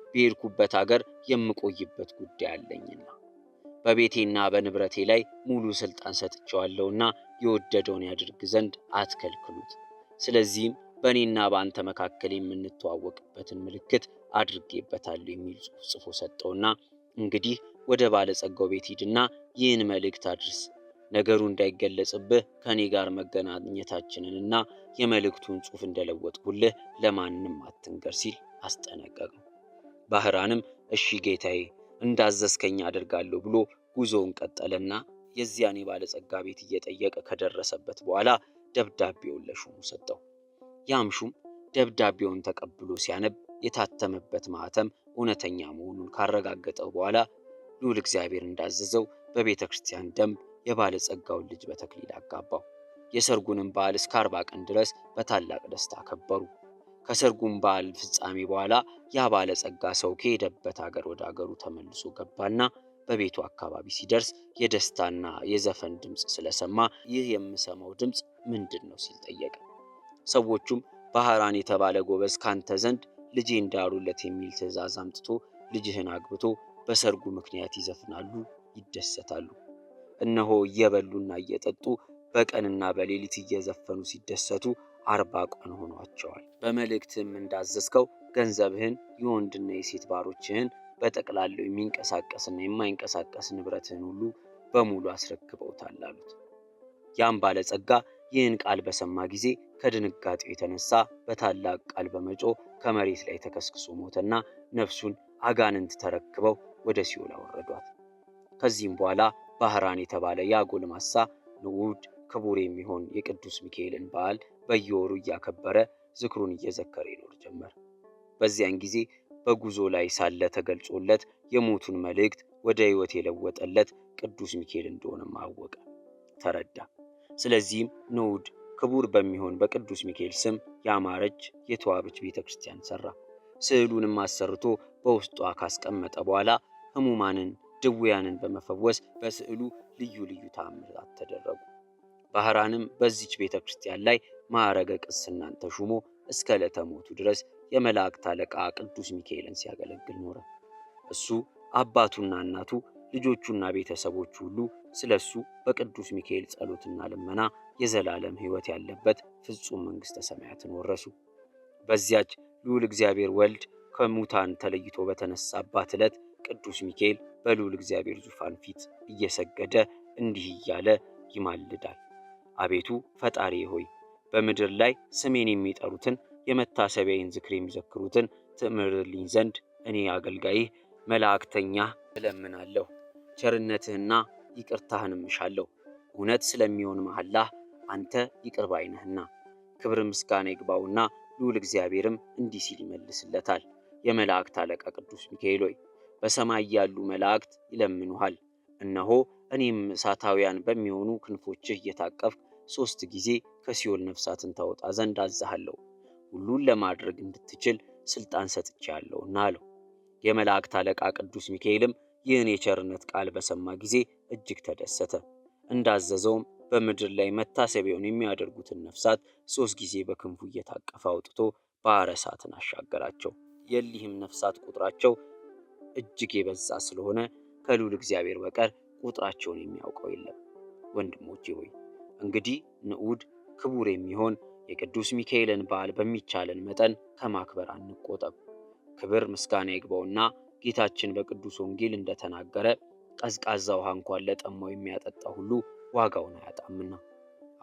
በሄድኩበት አገር የምቆይበት ጉዳይ አለኝና በቤቴና በንብረቴ ላይ ሙሉ ስልጣን ሰጥቼዋለሁና የወደደውን ያድርግ ዘንድ አትከልክሉት። ስለዚህም በእኔና በአንተ መካከል የምንተዋወቅበትን ምልክት አድርጌበታለሁ የሚል ጽሑፍ ጽፎ ሰጠውና እንግዲህ ወደ ባለጸጋው ቤት ሂድና ይህን መልእክት አድርስ፣ ነገሩ እንዳይገለጽብህ ከእኔ ጋር መገናኘታችንንና የመልእክቱን ጽሑፍ እንደለወጥኩልህ ለማንም አትንገር ሲል አስጠነቀቀው። ባህራንም እሺ ጌታዬ እንዳዘዝከኝ አደርጋለሁ ብሎ ጉዞውን ቀጠለና የዚያን የባለጸጋ ቤት እየጠየቀ ከደረሰበት በኋላ ደብዳቤውን ለሹሙ ሰጠው። ያም ሹም ደብዳቤውን ተቀብሎ ሲያነብ የታተመበት ማኅተም እውነተኛ መሆኑን ካረጋገጠው በኋላ ልዑል እግዚአብሔር እንዳዘዘው በቤተ ክርስቲያን ደንብ የባለጸጋውን ልጅ በተክሊል አጋባው። የሰርጉንም በዓል እስከ 40 ቀን ድረስ በታላቅ ደስታ አከበሩ። ከሰርጉም በዓል ፍጻሜ በኋላ ያ ባለጸጋ ሰው ከሄደበት አገር ወደ አገሩ ተመልሶ ገባና በቤቱ አካባቢ ሲደርስ የደስታና የዘፈን ድምፅ ስለሰማ ይህ የምሰማው ድምፅ ምንድን ነው ሲል ጠየቀ። ሰዎቹም ባህራን የተባለ ጎበዝ ካንተ ዘንድ ልጄ እንዳሩለት የሚል ትእዛዝ አምጥቶ ልጅህን አግብቶ በሰርጉ ምክንያት ይዘፍናሉ፣ ይደሰታሉ። እነሆ እየበሉና እየጠጡ በቀንና በሌሊት እየዘፈኑ ሲደሰቱ 40 ቀን ሆኗቸዋል። በመልእክትም እንዳዘዝከው ገንዘብህን፣ የወንድና የሴት ባሮችህን፣ በጠቅላላው የሚንቀሳቀስና የማይንቀሳቀስ ንብረትህን ሁሉ በሙሉ አስረክበውታል አሉት። ያም ባለጸጋ ይህን ቃል በሰማ ጊዜ ከድንጋጤው የተነሳ በታላቅ ቃል በመጮህ ከመሬት ላይ ተከስክሶ ሞተና ነፍሱን አጋንንት ተረክበው ወደ ሲኦል አወረዷት። ከዚህም በኋላ ባህራን የተባለ ያ ጎልማሳ ንዑድ ክቡር የሚሆን የቅዱስ ሚካኤልን በዓል በየወሩ እያከበረ ዝክሩን እየዘከረ ይኖር ጀመር። በዚያን ጊዜ በጉዞ ላይ ሳለ ተገልጾለት የሞቱን መልእክት ወደ ሕይወት የለወጠለት ቅዱስ ሚካኤል እንደሆነም አወቀ፣ ተረዳ። ስለዚህም ንዑድ ክቡር በሚሆን በቅዱስ ሚካኤል ስም ያማረች የተዋበች ቤተ ክርስቲያን ሠራ። ስዕሉንም አሰርቶ በውስጧ ካስቀመጠ በኋላ ሕሙማንን ድውያንን በመፈወስ በስዕሉ ልዩ ልዩ ተአምራት ተደረጉ። ባህራንም በዚች ቤተ ክርስቲያን ላይ ማዕረገ ቅስናን ተሹሞ እስከ ዕለተ ሞቱ ድረስ የመላእክት አለቃ ቅዱስ ሚካኤልን ሲያገለግል ኖረ። እሱ አባቱና እናቱ ልጆቹና ቤተሰቦቹ ሁሉ ስለሱ በቅዱስ ሚካኤል ጸሎትና ልመና የዘላለም ሕይወት ያለበት ፍጹም መንግሥተ ሰማያትን ወረሱ። በዚያች ልዑል እግዚአብሔር ወልድ ከሙታን ተለይቶ በተነሳባት ዕለት ቅዱስ ሚካኤል በልዑል እግዚአብሔር ዙፋን ፊት እየሰገደ እንዲህ እያለ ይማልዳል። አቤቱ ፈጣሪ ሆይ በምድር ላይ ስሜን የሚጠሩትን የመታሰቢያዬን ዝክር የሚዘክሩትን ትምርልኝ ዘንድ እኔ አገልጋይህ መላእክተኛህ እለምናለሁ። ቸርነትህና ይቅርታህንም እሻለሁ። እውነት ስለሚሆን መሐላህ አንተ ይቅር ባይ ነህና። ክብር ምስጋና ይግባውና ልዑል እግዚአብሔርም እንዲህ ሲል ይመልስለታል። የመላእክት አለቃ ቅዱስ ሚካኤል ሆይ በሰማይ ያሉ መላእክት ይለምኑሃል። እነሆ እኔም እሳታውያን በሚሆኑ ክንፎችህ እየታቀፍክ 3 ጊዜ ከሲኦል ነፍሳትን ታወጣ ዘንድ አዝሃለሁ። ሁሉን ለማድረግ እንድትችል ስልጣን ሰጥቼአለሁና አለው። የመላእክት አለቃ ቅዱስ ሚካኤልም ይህን የቸርነት ቃል በሰማ ጊዜ እጅግ ተደሰተ። እንዳዘዘውም በምድር ላይ መታሰቢያውን የሚያደርጉትን ነፍሳት 3 ጊዜ በክንፉ እየታቀፈ አውጥቶ ባሕረ እሳትን አሻገራቸው። የሊህም ነፍሳት ቁጥራቸው እጅግ የበዛ ስለሆነ ከልዑል እግዚአብሔር በቀር ቁጥራቸውን የሚያውቀው የለም። ወንድሞቼ ሆይ እንግዲህ ንዑድ ክቡር የሚሆን የቅዱስ ሚካኤልን በዓል በሚቻለን መጠን ከማክበር አንቆጠብ። ክብር ምስጋና ይግባውና ጌታችን በቅዱስ ወንጌል እንደተናገረ ቀዝቃዛ ውሃ እንኳን ለጠማው የሚያጠጣ ሁሉ ዋጋውን አያጣምና።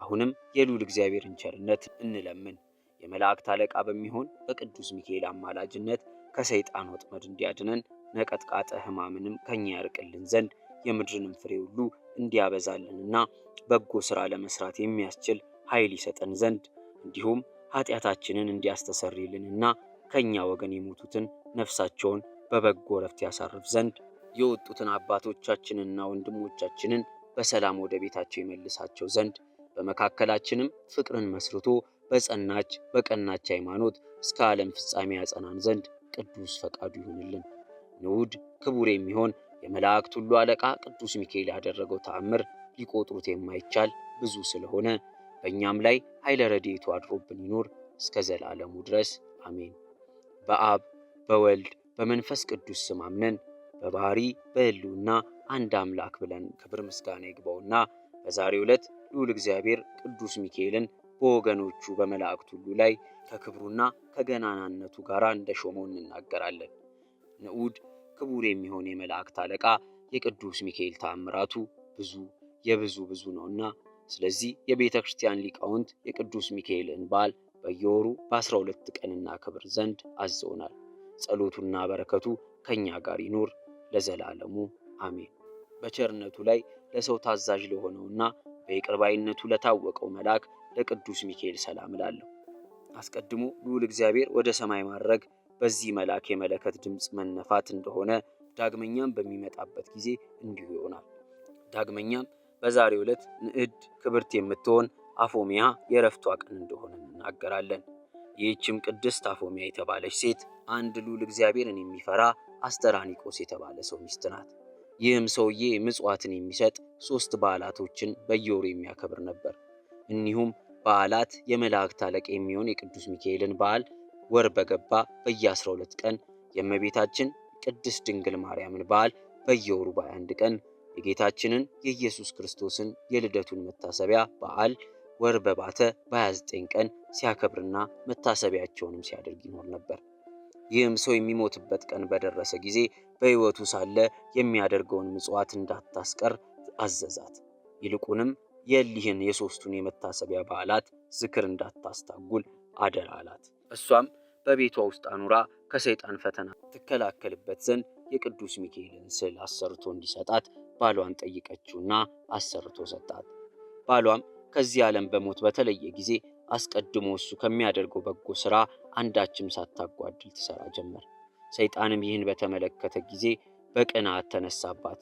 አሁንም የልዑል እግዚአብሔርን ቸርነት እንለምን። የመላእክት አለቃ በሚሆን በቅዱስ ሚካኤል አማላጅነት ከሰይጣን ወጥመድ እንዲያድነን ነቀጥቃጠ ሕማምንም ከኛ ያርቅልን ዘንድ የምድርንም ፍሬ ሁሉ እንዲያበዛልንና በጎ ሥራ ለመስራት የሚያስችል ኃይል ይሰጠን ዘንድ እንዲሁም ኃጢአታችንን እንዲያስተሰርይልንና ከኛ ወገን የሞቱትን ነፍሳቸውን በበጎ ረፍት ያሳርፍ ዘንድ የወጡትን አባቶቻችንንና ወንድሞቻችንን በሰላም ወደ ቤታቸው ይመልሳቸው ዘንድ በመካከላችንም ፍቅርን መስርቶ በጸናች በቀናች ሃይማኖት እስከ ዓለም ፍጻሜ ያጸናን ዘንድ ቅዱስ ፈቃዱ ይሁንልን። ንዑድ ክቡር የሚሆን የመላእክት ሁሉ አለቃ ቅዱስ ሚካኤል ያደረገው ተአምር ሊቆጥሩት የማይቻል ብዙ ስለሆነ በእኛም ላይ ኃይለ ረድኤቱ አድሮብን ይኖር እስከ ዘላለሙ ድረስ አሜን። በአብ በወልድ በመንፈስ ቅዱስ ስም አምነን በባህሪ በሕልውና አንድ አምላክ ብለን ክብር ምስጋና ይግባውና በዛሬው ዕለት ልዑል እግዚአብሔር ቅዱስ ሚካኤልን በወገኖቹ በመላእክት ሁሉ ላይ ከክብሩና ከገናናነቱ ጋር እንደሾመው እንናገራለን። ንዑድ ክቡር የሚሆን የመላእክት አለቃ የቅዱስ ሚካኤል ተአምራቱ ብዙ ነውና ስለዚህ የቤተ ክርስቲያን ሊቃውንት የቅዱስ ሚካኤልን በዓል በየወሩ በ12 ቀን እናከብር ዘንድ አዘውናል። ጸሎቱና በረከቱ ከኛ ጋር ይኖር ለዘላለሙ አሜን። በቸርነቱ ላይ ለሰው ታዛዥ ለሆነውና በይቅርባይነቱ ለታወቀው መልአክ ለቅዱስ ሚካኤል ሰላም እላለሁ። አስቀድሞ ልዑል እግዚአብሔር ወደ ሰማይ ማድረግ በዚህ መልአክ የመለከት ድምፅ መነፋት እንደሆነ ዳግመኛም በሚመጣበት ጊዜ እንዲሁ ይሆናል። ዳግመኛም በዛሬው ዕለት ንዕድ ክብርት የምትሆን አፎሚያ የረፍቷ ቀን እንደሆነ እንናገራለን። ይህችም ቅድስት አፎሚያ የተባለች ሴት አንድ ልዑል እግዚአብሔርን የሚፈራ አስተራኒቆስ የተባለ ሰው ሚስት ናት። ይህም ሰውዬ ምጽዋትን የሚሰጥ 3 በዓላቶችን በየወሩ የሚያከብር ነበር። እኒሁም በዓላት የመላእክት አለቃ የሚሆን የቅዱስ ሚካኤልን በዓል ወር በገባ በየ12 ቀን፣ የእመቤታችን ቅድስት ድንግል ማርያምን በዓል በየወሩ በ21 ቀን፣ የጌታችንን የኢየሱስ ክርስቶስን የልደቱን መታሰቢያ በዓል ወር በባተ በ29 ቀን ሲያከብርና መታሰቢያቸውንም ሲያደርግ ይኖር ነበር። ይህም ሰው የሚሞትበት ቀን በደረሰ ጊዜ በሕይወቱ ሳለ የሚያደርገውን ምጽዋት እንዳታስቀር አዘዛት። ይልቁንም የሊህን የሦስቱን የመታሰቢያ በዓላት ዝክር እንዳታስታጉል አደራ አላት። እሷም በቤቷ ውስጥ አኑራ ከሰይጣን ፈተና ትከላከልበት ዘንድ የቅዱስ ሚካኤልን ስዕል አሰርቶ እንዲሰጣት ባሏን ጠይቀችውና አሰርቶ ሰጣት። ባሏም ከዚህ ዓለም በሞት በተለየ ጊዜ አስቀድሞ እሱ ከሚያደርገው በጎ ሥራ አንዳችም ሳታጓድል ትሠራ ጀመር። ሰይጣንም ይህን በተመለከተ ጊዜ በቅንዓት ተነሳባት።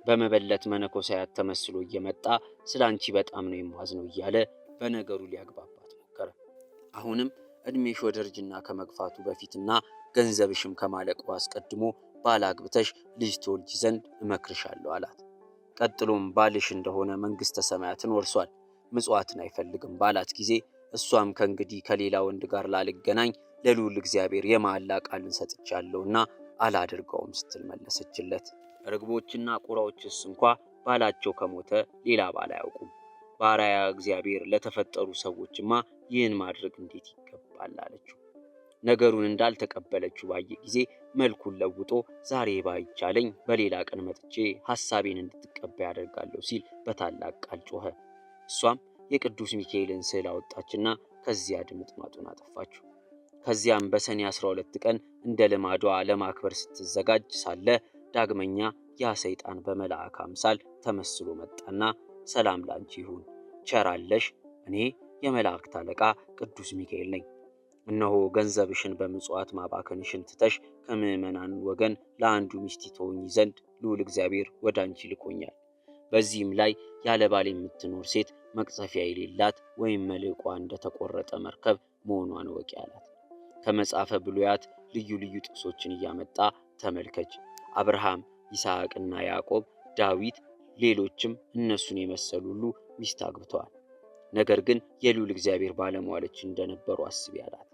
በመበለት መነኮሳያት ተመስሎ እየመጣ ስለ አንቺ በጣም ነው የማዝነው እያለ በነገሩ ሊያግባባት ሞከረ። አሁንም ዕድሜሽ ወደ እርጅና ከመግፋቱ በፊትና ገንዘብሽም ከማለቁ አስቀድሞ ባል አግብተሽ ልጅ ትወልጂ ዘንድ እመክርሻለሁ አላት። ቀጥሎም ባልሽ እንደሆነ መንግሥተ ሰማያትን ወርሷል፣ ምጽዋትን አይፈልግም ባላት ጊዜ እሷም ከእንግዲህ ከሌላ ወንድ ጋር ላልገናኝ ለልዑል እግዚአብሔር የመሐላ ቃልን ሰጥቻለሁና አላደርገውም ስትል መለሰችለት። ርግቦችና ቁራዎችስ እንኳ ባላቸው ከሞተ ሌላ ባል አያውቁም። በአርአያ እግዚአብሔር ለተፈጠሩ ሰዎችማ ይህን ማድረግ እንዴት ይገባል አለችው። ነገሩን እንዳልተቀበለችው ባየ ጊዜ መልኩን ለውጦ ዛሬ ባይቻለኝ በሌላ ቀን መጥቼ ሐሳቤን እንድትቀበል ያደርጋለሁ ሲል በታላቅ ቃል ጮኸ። እሷም የቅዱስ ሚካኤልን ስዕል አወጣችና ከዚያ ድምጥማጡን አጠፋችው። ከዚያም በሰኔ 12 ቀን እንደ ልማዷ ለማክበር ስትዘጋጅ ሳለ ዳግመኛ ያ ሰይጣን በመልአክ አምሳል ተመስሎ መጣና ሰላም ላንቺ ይሁን፣ ቸራለሽ፣ እኔ የመላእክት አለቃ ቅዱስ ሚካኤል ነኝ። እነሆ ገንዘብሽን በምጽዋት ማባከንሽን ትተሽ ከምዕመናን ወገን ለአንዱ ሚስት ትሆኚ ዘንድ ልዑል እግዚአብሔር ወደ አንቺ ልኮኛል። በዚህም ላይ ያለ ባል የምትኖር ሴት መቅጸፊያ የሌላት ወይም መልሕቋ እንደተቆረጠ መርከብ መሆኗን ወቂ አላት። ከመጽሐፈ ብሉያት ልዩ ልዩ ጥቅሶችን እያመጣ ተመልከች። አብርሃም፣ ይስሐቅና ያዕቆብ፣ ዳዊት፣ ሌሎችም እነሱን የመሰሉ ሁሉ ሚስት አግብተዋል። ነገር ግን የልዑል እግዚአብሔር ባለሟሎች እንደነበሩ አስቢ አላት።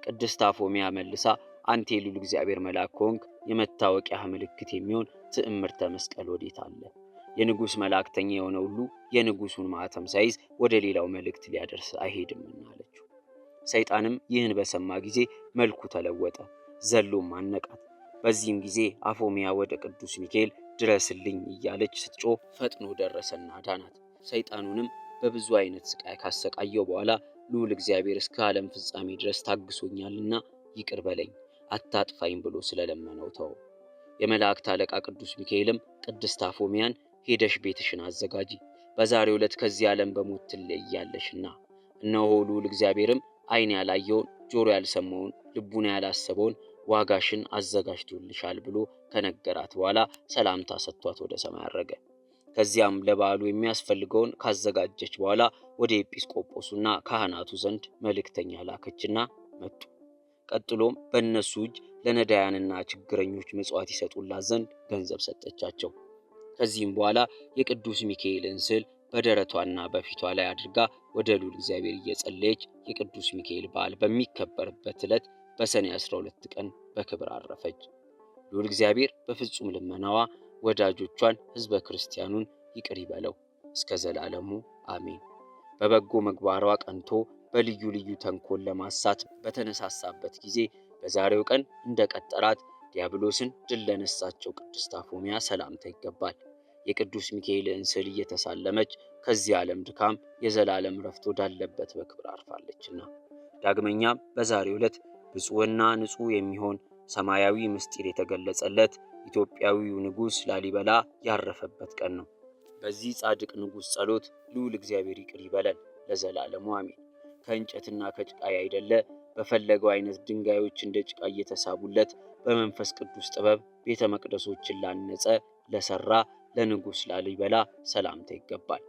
ቅድስት አፎሚያ መልሳ አንተ የልዑል እግዚአብሔር መልአክ ከሆንክ የመታወቂያ ምልክት የሚሆን ትዕምርተ መስቀል ወዴት አለ? የንጉሥ መላእክተኛ የሆነ ሁሉ የንጉሡን ማኅተም ሳይዝ ወደ ሌላው መልእክት ሊያደርስ አይሄድምና አለችው። ሰይጣንም ይህን በሰማ ጊዜ መልኩ ተለወጠ፣ ዘሎም አነቃት። በዚህም ጊዜ አፎሚያ ወደ ቅዱስ ሚካኤል ድረስልኝ እያለች ስትጮህ ፈጥኖ ደረሰና አዳናት። ሰይጣኑንም በብዙ አይነት ስቃይ ካሰቃየው በኋላ ልዑል እግዚአብሔር እስከ ዓለም ፍጻሜ ድረስ ታግሶኛልና ይቅር በለኝ አታጥፋኝ ብሎ ስለለመነው ተወው። የመላእክት አለቃ ቅዱስ ሚካኤልም ቅድስት አፎሚያን ሄደሽ ቤትሽን አዘጋጂ፣ በዛሬው ዕለት ከዚህ ዓለም በሞት ትለያለሽና፣ እነሆ ልዑል እግዚአብሔርም ዓይን ያላየውን ጆሮ ያልሰማውን ልቡና ያላሰበውን ዋጋሽን አዘጋጅቶልሻል ብሎ ከነገራት በኋላ ሰላምታ ሰጥቷት ወደ ሰማይ አረገ። ከዚያም ለበዓሉ የሚያስፈልገውን ካዘጋጀች በኋላ ወደ ኤጲስቆጶሱና ካህናቱ ዘንድ መልእክተኛ ላከችና መጡ። ቀጥሎም በእነሱ እጅ ለነዳያንና ችግረኞች ምጽዋት ይሰጡላት ዘንድ ገንዘብ ሰጠቻቸው። ከዚህም በኋላ የቅዱስ ሚካኤልን ስዕል በደረቷና በፊቷ ላይ አድርጋ ወደ ልዑል እግዚአብሔር እየጸለየች የቅዱስ ሚካኤል በዓል በሚከበርበት ዕለት በሰኔ 12 ቀን በክብር አረፈች። ልዑል እግዚአብሔር በፍጹም ልመናዋ ወዳጆቿን ሕዝበ ክርስቲያኑን ይቅር ይበለው እስከ ዘላለሙ አሜን። በበጎ ምግባሯ ቀንቶ በልዩ ልዩ ተንኮል ለማሳት በተነሳሳበት ጊዜ በዛሬው ቀን እንደቀጠራት ዲያብሎስን ድል ለነሳቸው ቅድስት አፎሚያ ሰላምታ ይገባል። የቅዱስ ሚካኤልን ስዕል እየተሳለመች ከዚህ ዓለም ድካም የዘላለም ረፍት ወዳለበት በክብር አርፋለችና። ዳግመኛም በዛሬው ዕለት ብፁዕና ንጹሕ የሚሆን ሰማያዊ ምስጢር የተገለጸለት ኢትዮጵያዊው ንጉሥ ላሊበላ ያረፈበት ቀን ነው። በዚህ ጻድቅ ንጉሥ ጸሎት ልዑል እግዚአብሔር ይቅር ይበለን ለዘላለሙ አሜን። ከእንጨትና ከጭቃ ያይደለ በፈለገው አይነት ድንጋዮች እንደ ጭቃ እየተሳቡለት በመንፈስ ቅዱስ ጥበብ ቤተ መቅደሶችን ላነጸ ለሰራ ለንጉሥ ላሊበላ ሰላምታ ይገባል።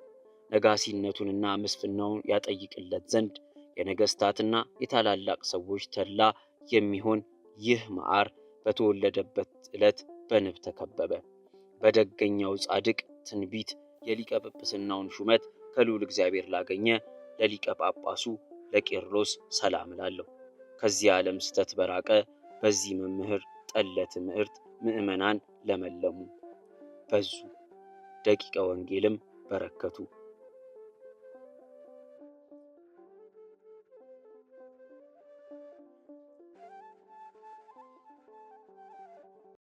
ነጋሲነቱንና ምስፍናውን ያጠይቅለት ዘንድ የነገሥታትና የታላላቅ ሰዎች ተድላ የሚሆን ይህ መዓር በተወለደበት ዕለት በንብ ተከበበ። በደገኛው ጻድቅ ትንቢት የሊቀ ጵጵስናውን ሹመት ከልዑል እግዚአብሔር ላገኘ ለሊቀ ጳጳሱ ለቄርሎስ ሰላም እላለሁ። ከዚህ ዓለም ስተት በራቀ በዚህ መምህር ጠለ ትምህርት ምዕመናን ለመለሙ፣ በዙ፣ ደቂቀ ወንጌልም በረከቱ።